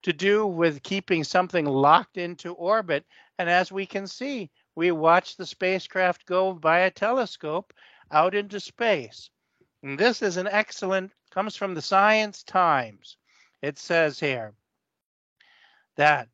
to do with keeping something locked into orbit. And as we can see, we watch the spacecraft go by a telescope out into space. And this is an excellent, comes from the Science Times. It says here that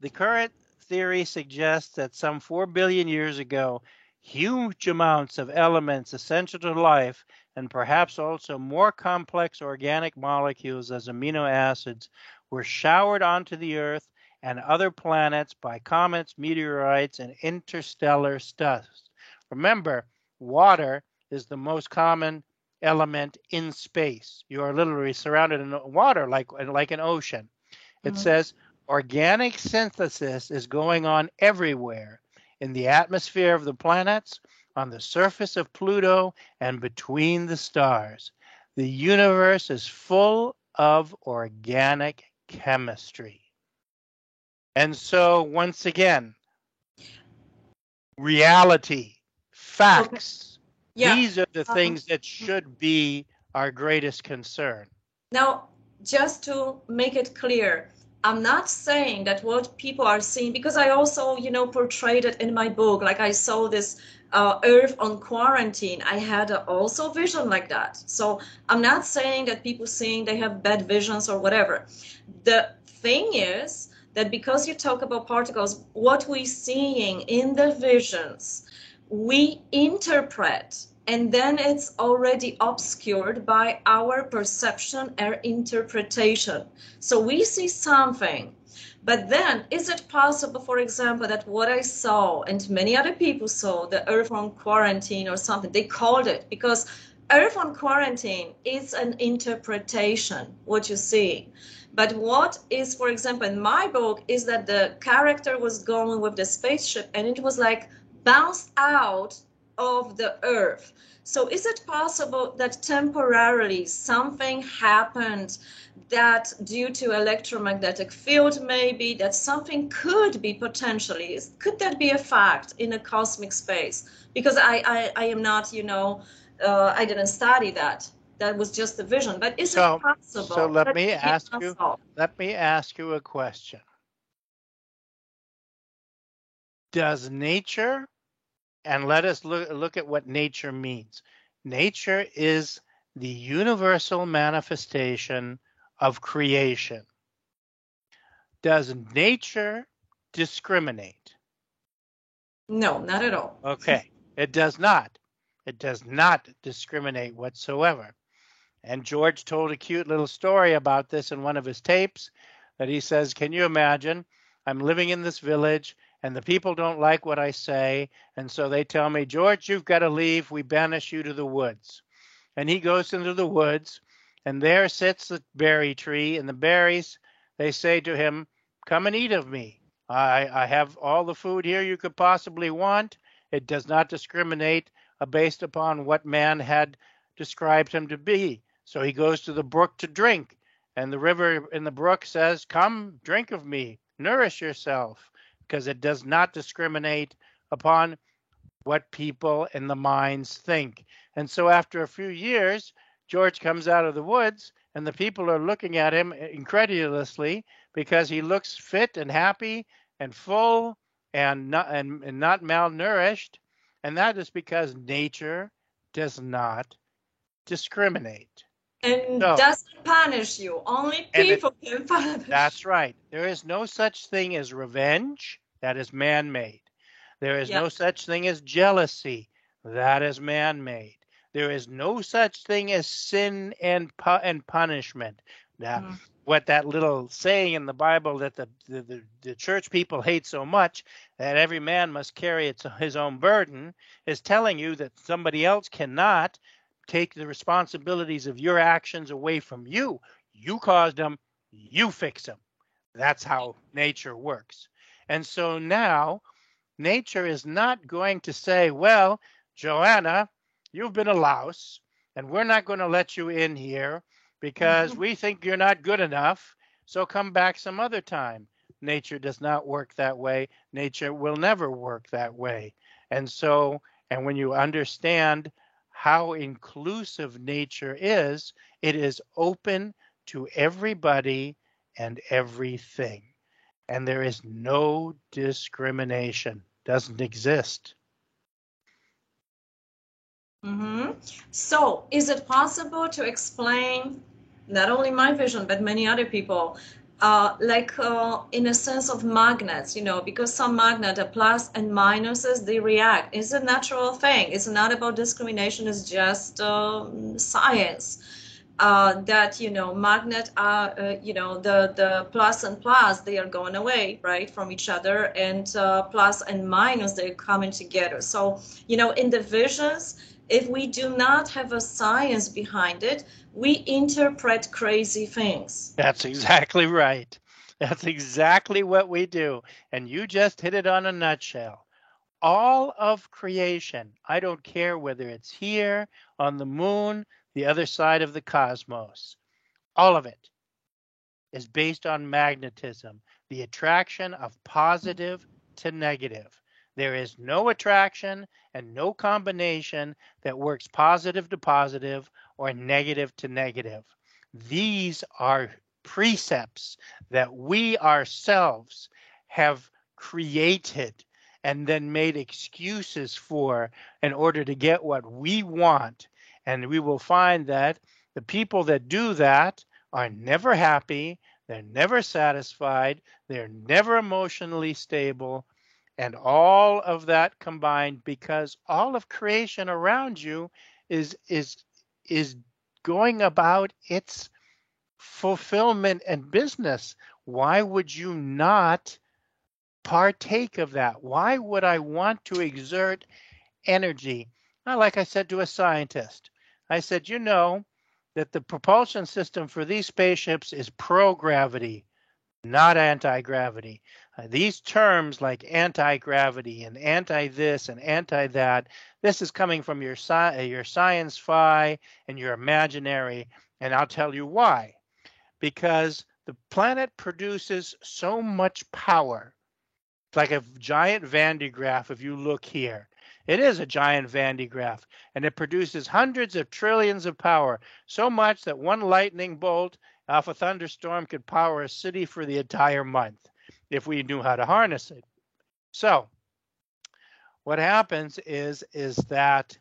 the current theory suggests that some 4 billion years ago, huge amounts of elements essential to life and perhaps also more complex organic molecules as amino acids were showered onto the Earth and other planets by comets, meteorites, and interstellar dust. Remember, water is the most common element in space. You are literally surrounded in water like an ocean. It says organic synthesis is going on everywhere in the atmosphere of the planets, on the surface of Pluto, and between the stars. The universe is full of organic chemistry. And so, once again, reality, facts, these are the things that should be our greatest concern. Now, just to make it clear, I'm not saying that what people are seeing, because I also, portrayed it in my book, like I saw this Earth on quarantine. I had also vision like that. So I'm not saying that people seeing they have bad visions or whatever. The thing is that because you talk about particles, what we're seeing in the visions, we interpret, and then it's already obscured by our perception or interpretation. So we see something, but then is it possible, for example, that what I saw and many other people saw, the Earth on quarantine or something, they called it, because Earth on quarantine is an interpretation, what you see. But what is, for example, in my book, is that the character was going with the spaceship and it was like bounced out of the Earth. So is it possible that temporarily something happened that due to electromagnetic field, maybe that something could be potentially, could that be a fact in a cosmic space? Because I am not, you know, I didn't study that. That was just a vision. But is it possible? So let me ask you a question. Does nature, and let us look at what nature means. Nature is the universal manifestation of creation. Does nature discriminate? No, not at all. Okay, it does not. It does not discriminate whatsoever. And George told a cute little story about this in one of his tapes, that he says, can you imagine, I'm living in this village and the people don't like what I say, and so they tell me, George, you've got to leave, we banish you to the woods. And he goes into the woods, and there sits the berry tree, and the berries, they say to him, come and eat of me. I have all the food here you could possibly want. It does not discriminate based upon what man had described him to be. So he goes to the brook to drink, and the river in the brook says, come, drink of me, nourish yourself, because it does not discriminate upon what people in the minds think. And so after a few years, George comes out of the woods, and the people are looking at him incredulously because he looks fit and happy and full and not malnourished. And that is because nature does not discriminate. And doesn't punish you. Only people can punish. That's right. There is no such thing as revenge. That is man-made. There is no such thing as jealousy. That is man-made. There is no such thing as sin and punishment. Now, what that little saying in the Bible that the church people hate so much, that every man must carry his own burden, is telling you that somebody else cannot take the responsibilities of your actions away from you. You caused them, you fix them. That's how nature works. And so now nature is not going to say, well, Joanna, you've been a louse, and we're not going to let you in here because we think you're not good enough, so come back some other time. Nature does not work that way. Nature will never work that way. And so, and when you understand how inclusive nature is, it is open to everybody and everything. And there is no discrimination. Doesn't exist. So, is it possible to explain not only my vision, but many other people, in a sense of magnets, you know, because some magnet, the plus and minuses, they react. It's a natural thing. It's not about discrimination. It's just science. That, you know, magnet are, you know, the plus and plus, they are going away, right, from each other, and plus and minus, they're coming together. So, you know, in the visions, if we do not have a science behind it, we interpret crazy things. That's exactly right. That's exactly what we do. And you just hit it on a nutshell. All of creation, I don't care whether it's here, on the moon, the other side of the cosmos, all of it is based on magnetism, the attraction of positive to negative. There is no attraction and no combination that works positive to positive or negative to negative. These are precepts that we ourselves have created and then made excuses for in order to get what we want. And we will find that the people that do that are never happy, they're never satisfied, they're never emotionally stable, and all of that combined, because all of creation around you is going about its fulfillment and business. Why would you not partake of that? Why would I want to exert energy? Like I said to a scientist, I said, you know that the propulsion system for these spaceships is pro-gravity, not anti-gravity. These terms like anti-gravity and anti-this and anti-that, this is coming from your science fi and your imaginary, and I'll tell you why. Because the planet produces so much power. It's like a giant Van de Graaff if you look here. It is a giant Van de Graaff, and it produces hundreds of trillions of power, so much that one lightning bolt off a thunderstorm could power a city for the entire month if we knew how to harness it. So what happens is that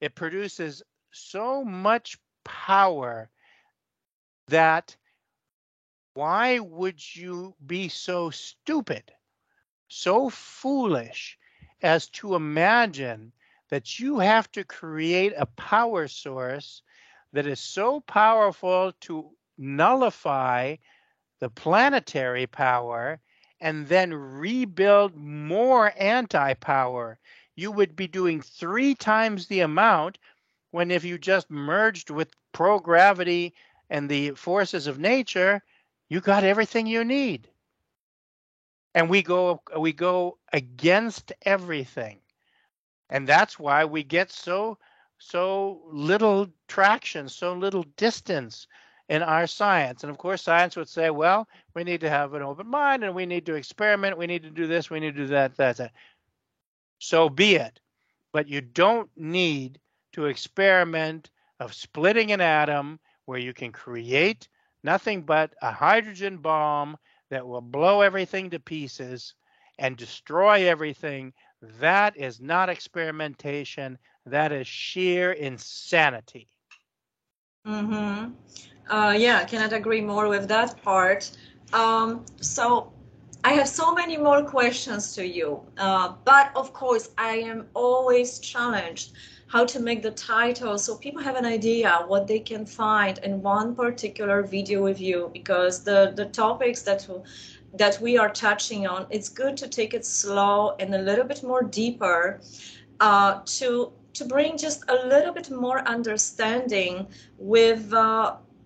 it produces so much power that why would you be so stupid, so foolish as to imagine that you have to create a power source that is so powerful to nullify the planetary power and then rebuild more anti-power? You would be doing 3 times the amount, when if you just merged with pro-gravity and the forces of nature, you got everything you need. And we go against everything. And that's why we get so little traction, so little distance in our science. And of course, science would say, well, we need to have an open mind, and we need to experiment, we need to do this, we need to do that. So be it. But you don't need to experiment of splitting an atom where you can create nothing but a hydrogen bomb that will blow everything to pieces and destroy everything. That is not experimentation. That is sheer insanity. Mm-hmm. Yeah, I cannot agree more with that part. So I have so many more questions to you, but of course I am always challenged how to make the title so people have an idea what they can find in one particular video with you, because the topics that we are touching on, it's good to take it slow and a little bit more deeper, to bring just a little bit more understanding with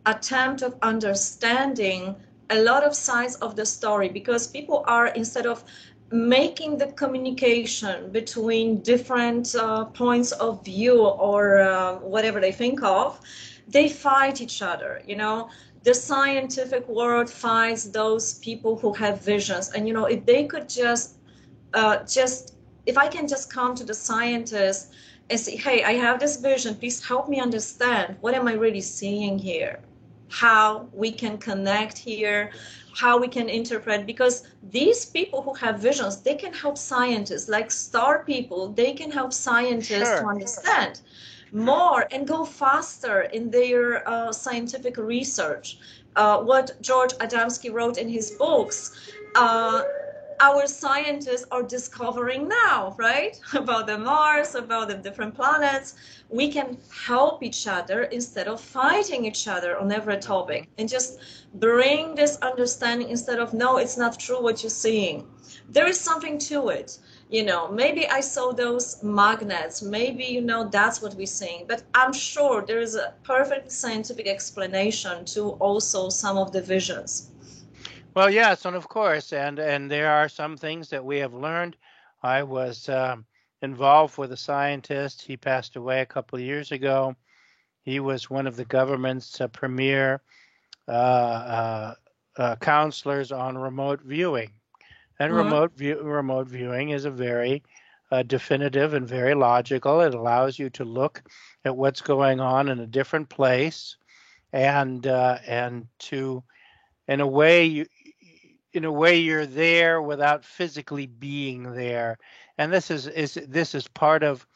attempt of understanding a lot of sides of the story, because people are, instead of making the communication between different points of view or whatever they think of, they fight each other. You know, the scientific world fights those people who have visions, and you know, if they could just if I can just come to the scientist and say, hey, I have this vision, please help me understand, what am I really seeing here? How we can connect here, how we can interpret, because these people who have visions, they can help scientists, like star people, they can help scientists to understand more and go faster in their scientific research. What George Adamski wrote in his books, our scientists are discovering now, right? About the Mars, about the different planets. We can help each other instead of fighting each other on every topic, and just bring this understanding instead of, no, it's not true what you're seeing. There is something to it. You know, maybe I saw those magnets, maybe, you know, that's what we're seeing, but I'm sure there is a perfect scientific explanation to also some of the visions. Well, yes, and of course, and there are some things that we have learned. I was involved with a scientist. He passed away a couple of years ago. He was one of the government's premier counselors on remote viewing. And remote viewing is a very definitive and very logical. It allows you to look at what's going on in a different place, and to, in a way, you're there without physically being there. And this is part of,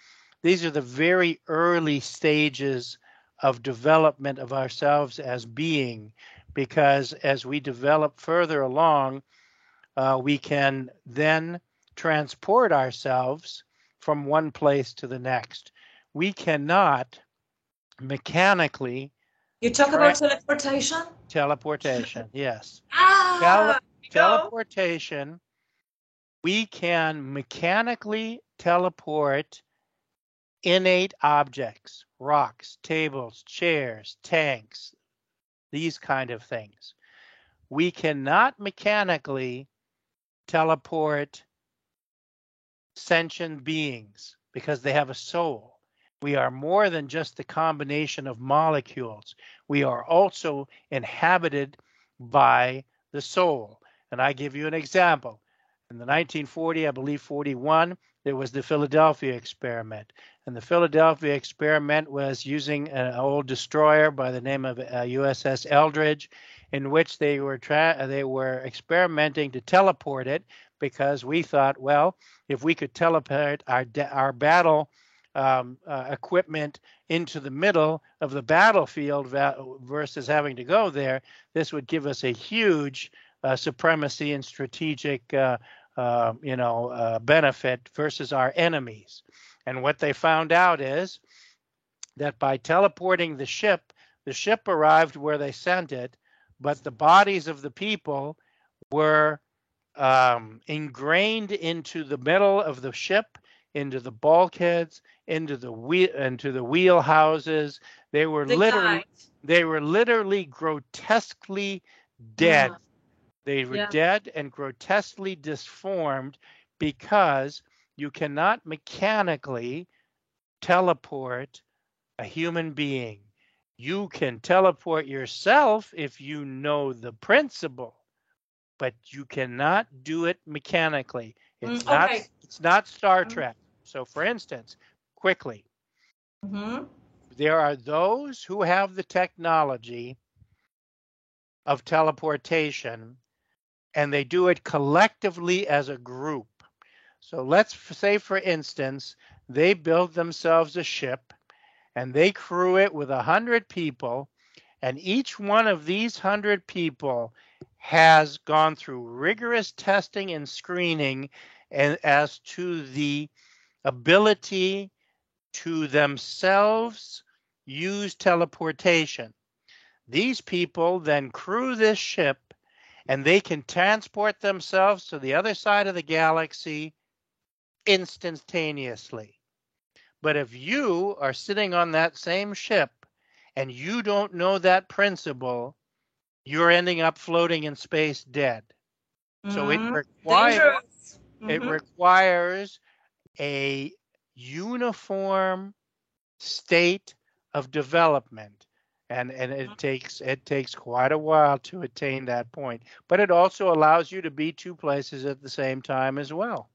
these are the very early stages of development of ourselves as being, because as we develop further along, we can then transport ourselves from one place to the next. We cannot mechanically. You talk about teleportation? Teleportation, yes. Ah, teleportation, we can mechanically teleport innate objects, rocks, tables, chairs, tanks, these kind of things. We cannot mechanically teleport sentient beings because they have a soul. We are more than just the combination of molecules. We are also inhabited by the soul. And I give you an example. In the 1940, I believe 41, there was the Philadelphia experiment. And the Philadelphia experiment was using an old destroyer by the name of USS Eldridge, in which they were experimenting to teleport it, because we thought, well, if we could teleport our battle equipment into the middle of the battlefield versus having to go there, this would give us a huge supremacy and strategic benefit versus our enemies. And what they found out is that by teleporting the ship arrived where they sent it, but the bodies of the people were ingrained into the middle of the ship, into the bulkheads, into the wheel houses. They were literally grotesquely dead. Yeah. They were dead and grotesquely disformed because you cannot mechanically teleport a human being. You can teleport yourself if you know the principle, but you cannot do it mechanically. It's not Star Trek. So for instance, quickly, there are those who have the technology of teleportation, and they do it collectively as a group. So let's say, for instance, they build themselves a ship and they crew it with 100 people, and each one of these 100 people has gone through rigorous testing and screening as to the ability to themselves use teleportation. These people then crew this ship, and they can transport themselves to the other side of the galaxy instantaneously. But if you are sitting on that same ship and you don't know that principle, you're ending up floating in space dead. So it requires a uniform state of development. And it takes quite a while to attain that point. But it also allows you to be two places at the same time as well.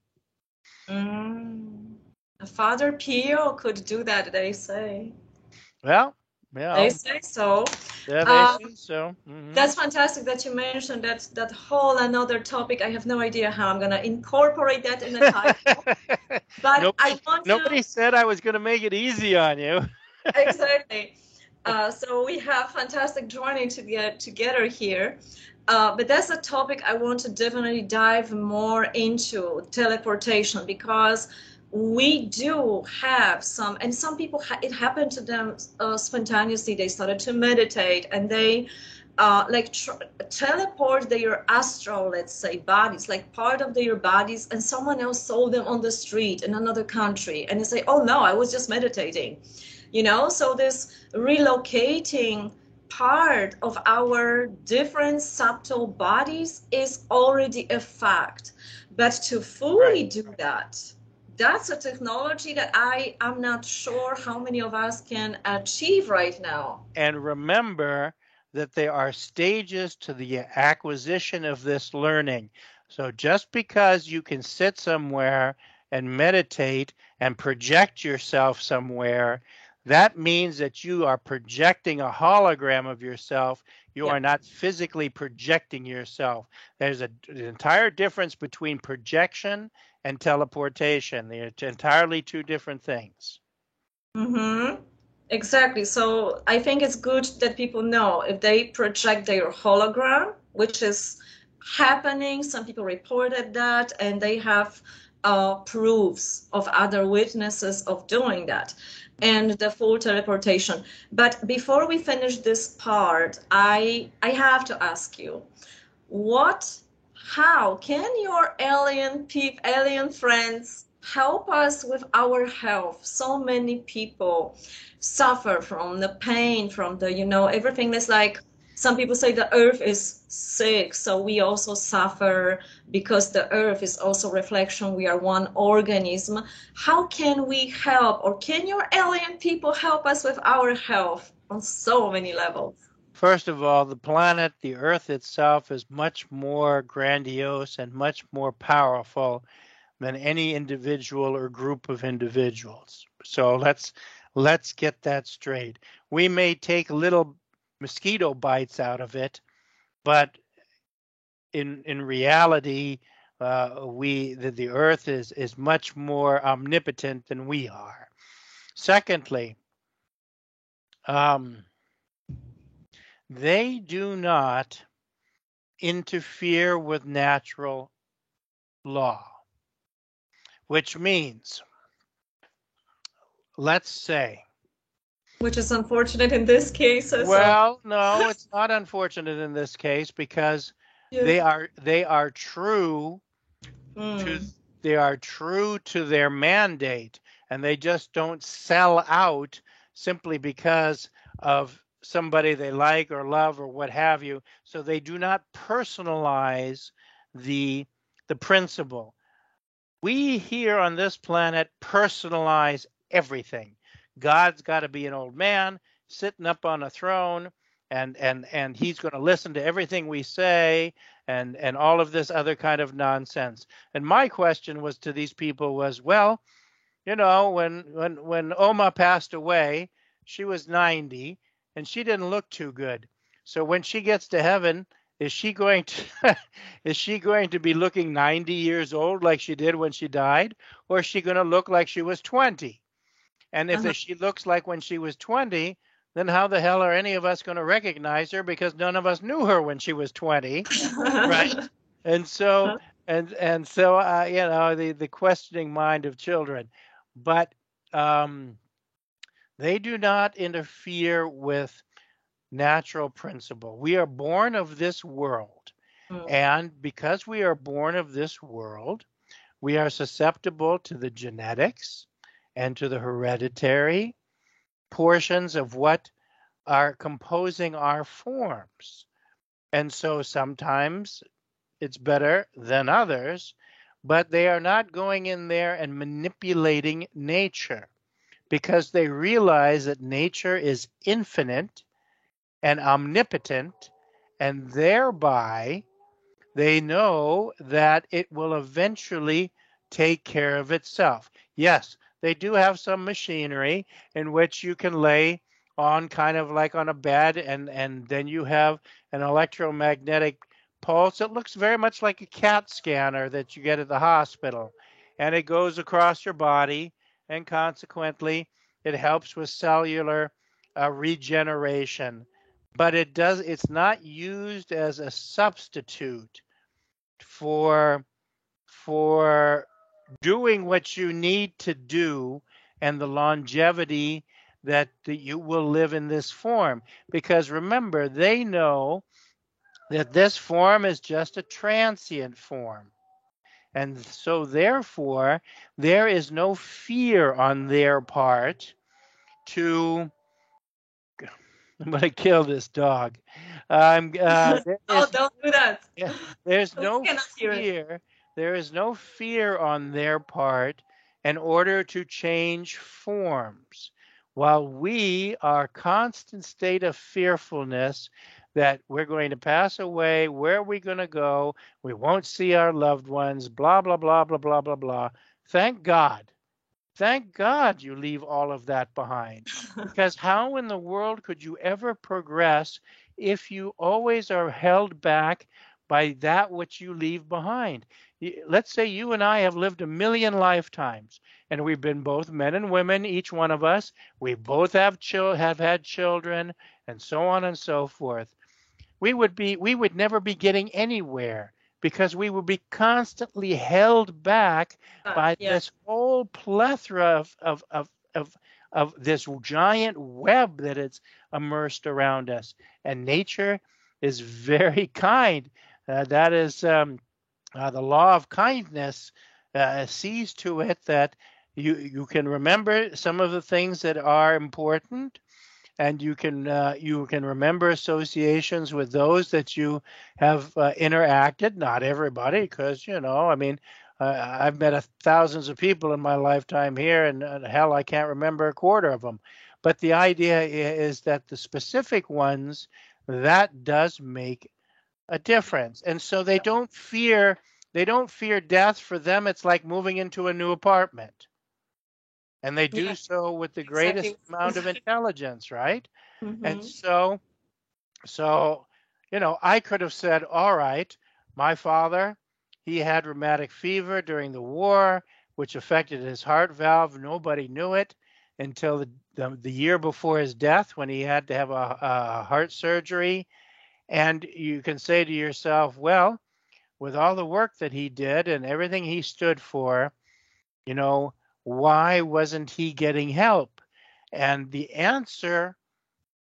Father Pio could do that, they say. Well, yeah. They say so. Yeah, they say so. That's fantastic that you mentioned that whole another topic. I have no idea how I'm going to incorporate that in the title. But nobody said I was going to make it easy on you. Exactly. So we have fantastic journey to get together here. But that's a topic I want to definitely dive more into, teleportation, because we do have some people, it happened to them spontaneously. They started to meditate and they teleport their astral, let's say, bodies, like part of their bodies, and someone else saw them on the street in another country and they say, oh no, I was just meditating. So this relocating part of our different subtle bodies is already a fact. But to fully do that, that's a technology that I'm not sure how many of us can achieve right now. And remember that there are stages to the acquisition of this learning. So just because you can sit somewhere and meditate and project yourself somewhere, that means that you are projecting a hologram of yourself. You are not physically projecting yourself. There's an entire difference between projection and teleportation. They're entirely two different things. Exactly. So I think it's good that people know if they project their hologram, which is happening, some people reported that, and they have proofs of other witnesses of doing that, and the full teleportation. But before we finish this part, I have to ask you, how can your alien friends help us with our health? So many people suffer from the pain, from the, everything is like, some people say the earth is sick, so we also suffer because the earth is also reflection. We are one organism. How can we help, or can your alien people help us with our health on so many levels? First of all, the planet, the Earth itself, is much more grandiose and much more powerful than any individual or group of individuals. So let's get that straight. We may take little mosquito bites out of it, but in reality, the Earth is much more omnipotent than we are. Secondly, they do not interfere with natural law, which means, let's say, which is unfortunate in this case. Well, no, it's not unfortunate in this case because they are true to their mandate, and they just don't sell out simply because of somebody they like or love or what have you. So they do not personalize the principle. We here on this planet personalize everything. God's got to be an old man sitting up on a throne, and he's going to listen to everything we say, and all of this other kind of nonsense. And my question was to these people was, well, when Oma passed away, she was 90 and she didn't look too good. So when she gets to heaven, is she going to be looking 90 years old like she did when she died, or is she going to look like she was 20? And if she looks like when she was 20, then how the hell are any of us going to recognize her, because none of us knew her when she was 20, right? And so the questioning mind of children, but they do not interfere with natural principle. We are born of this world. And because we are born of this world, we are susceptible to the genetics and to the hereditary portions of what are composing our forms. And so sometimes it's better than others, but they are not going in there and manipulating nature, because they realize that nature is infinite and omnipotent, and thereby they know that it will eventually take care of itself. Yes, they do have some machinery in which you can lay on kind of like on a bed, and then you have an electromagnetic pulse. It looks very much like a CAT scanner that you get at the hospital, and it goes across your body, and consequently it helps with cellular regeneration. But it's not used as a substitute for doing what you need to do and the longevity that you will live in this form. Because remember, they know that this form is just a transient form. And so therefore, there is no fear on their part to, I'm going to kill this dog. Don't do that. There's no fear. There is no fear on their part in order to change forms, while we are constant state of fearfulness that we're going to pass away. Where are we going to go? We won't see our loved ones, blah, blah, blah, blah, blah, blah, blah. Thank God. Thank God you leave all of that behind. Because how in the world could you ever progress if you always are held back by that which you leave behind? let's say you and I have lived 1,000,000 lifetimes, and we've been both men and women, each one of us. We both have had children, and so on and so forth. We would never be getting anywhere because we would be constantly held back by this whole plethora of this giant web that is immersed around us. And nature is very kind. That is the law of kindness sees to it that you can remember some of the things that are important, and you can remember associations with those that you have interacted. Not everybody, because I mean, I've met thousands of people in my lifetime here, and hell, I can't remember a quarter of them. But the idea is that the specific ones, that does make a difference, and so they don't fear death. For them, it's like moving into a new apartment. And they do so with the greatest amount of intelligence, right? Mm-hmm. And so, I could have said, all right, my father, he had rheumatic fever during the war, which affected his heart valve. Nobody knew it until the year before his death, when he had to have a heart surgery. And you can say to yourself, well, with all the work that he did and everything he stood for, why wasn't he getting help? And the answer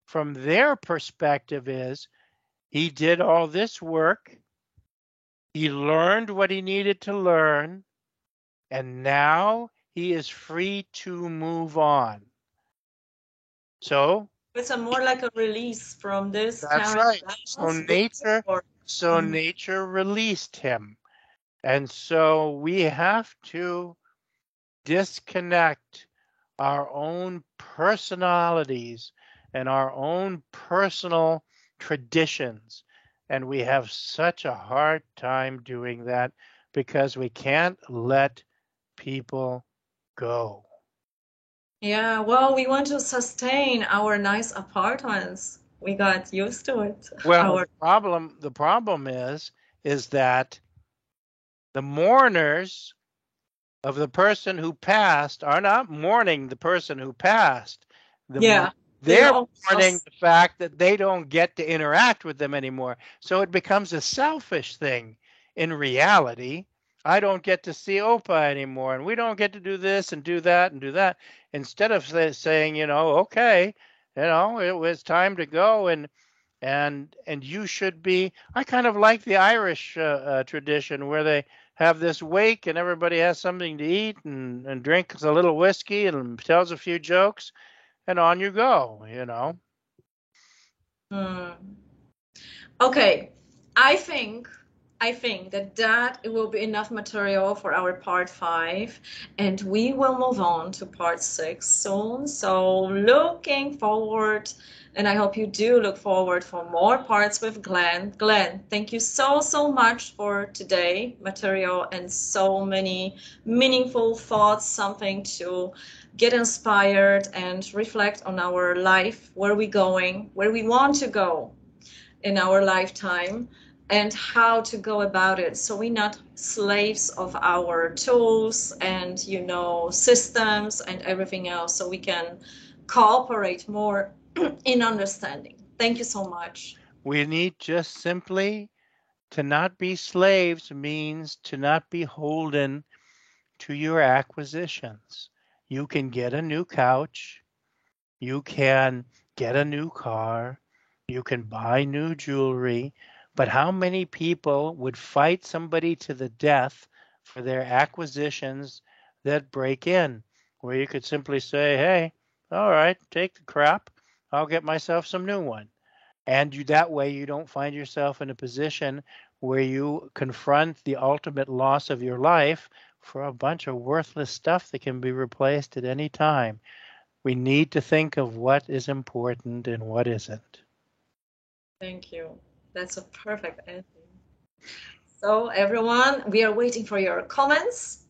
from their perspective is he did all this work, he learned what he needed to learn, and now he is free to move on. So it's more like a release from this. That's right. So nature released him. And so we have to disconnect our own personalities and our own personal traditions. And we have such a hard time doing that because we can't let people go. Yeah, well, we want to sustain our nice apartments. We got used to it. Well, the problem is that the mourners of the person who passed are not mourning the person who passed. They're mourning the fact that they don't get to interact with them anymore. So it becomes a selfish thing. In reality, I don't get to see Opa anymore, and we don't get to do this and do that and do that. Instead of saying, okay, it was time to go, and you should be. I kind of like the Irish tradition where they have this wake and everybody has something to eat and drinks a little whiskey and tells a few jokes, and on you go, Okay, I think that it will be enough material for our part 5, and we will move on to part 6 soon. So looking forward, and I hope you do look forward for more parts with Glenn. Glenn, thank you so much for today, material and so many meaningful thoughts, something to get inspired and reflect on our life, where we're going, where we want to go in our lifetime, and how to go about it, so we're not slaves of our tools and systems and everything else, so we can cooperate more in understanding. Thank you so much. We need just simply to not be slaves, means to not be holden to your acquisitions. You can get a new couch, you can get a new car, you can buy new jewelry, but how many people would fight somebody to the death for their acquisitions that break in? Where you could simply say, hey, all right, take the crap, I'll get myself some new one. And that way you don't find yourself in a position where you confront the ultimate loss of your life for a bunch of worthless stuff that can be replaced at any time. We need to think of what is important and what isn't. Thank you. That's a perfect ending. So everyone, we are waiting for your comments.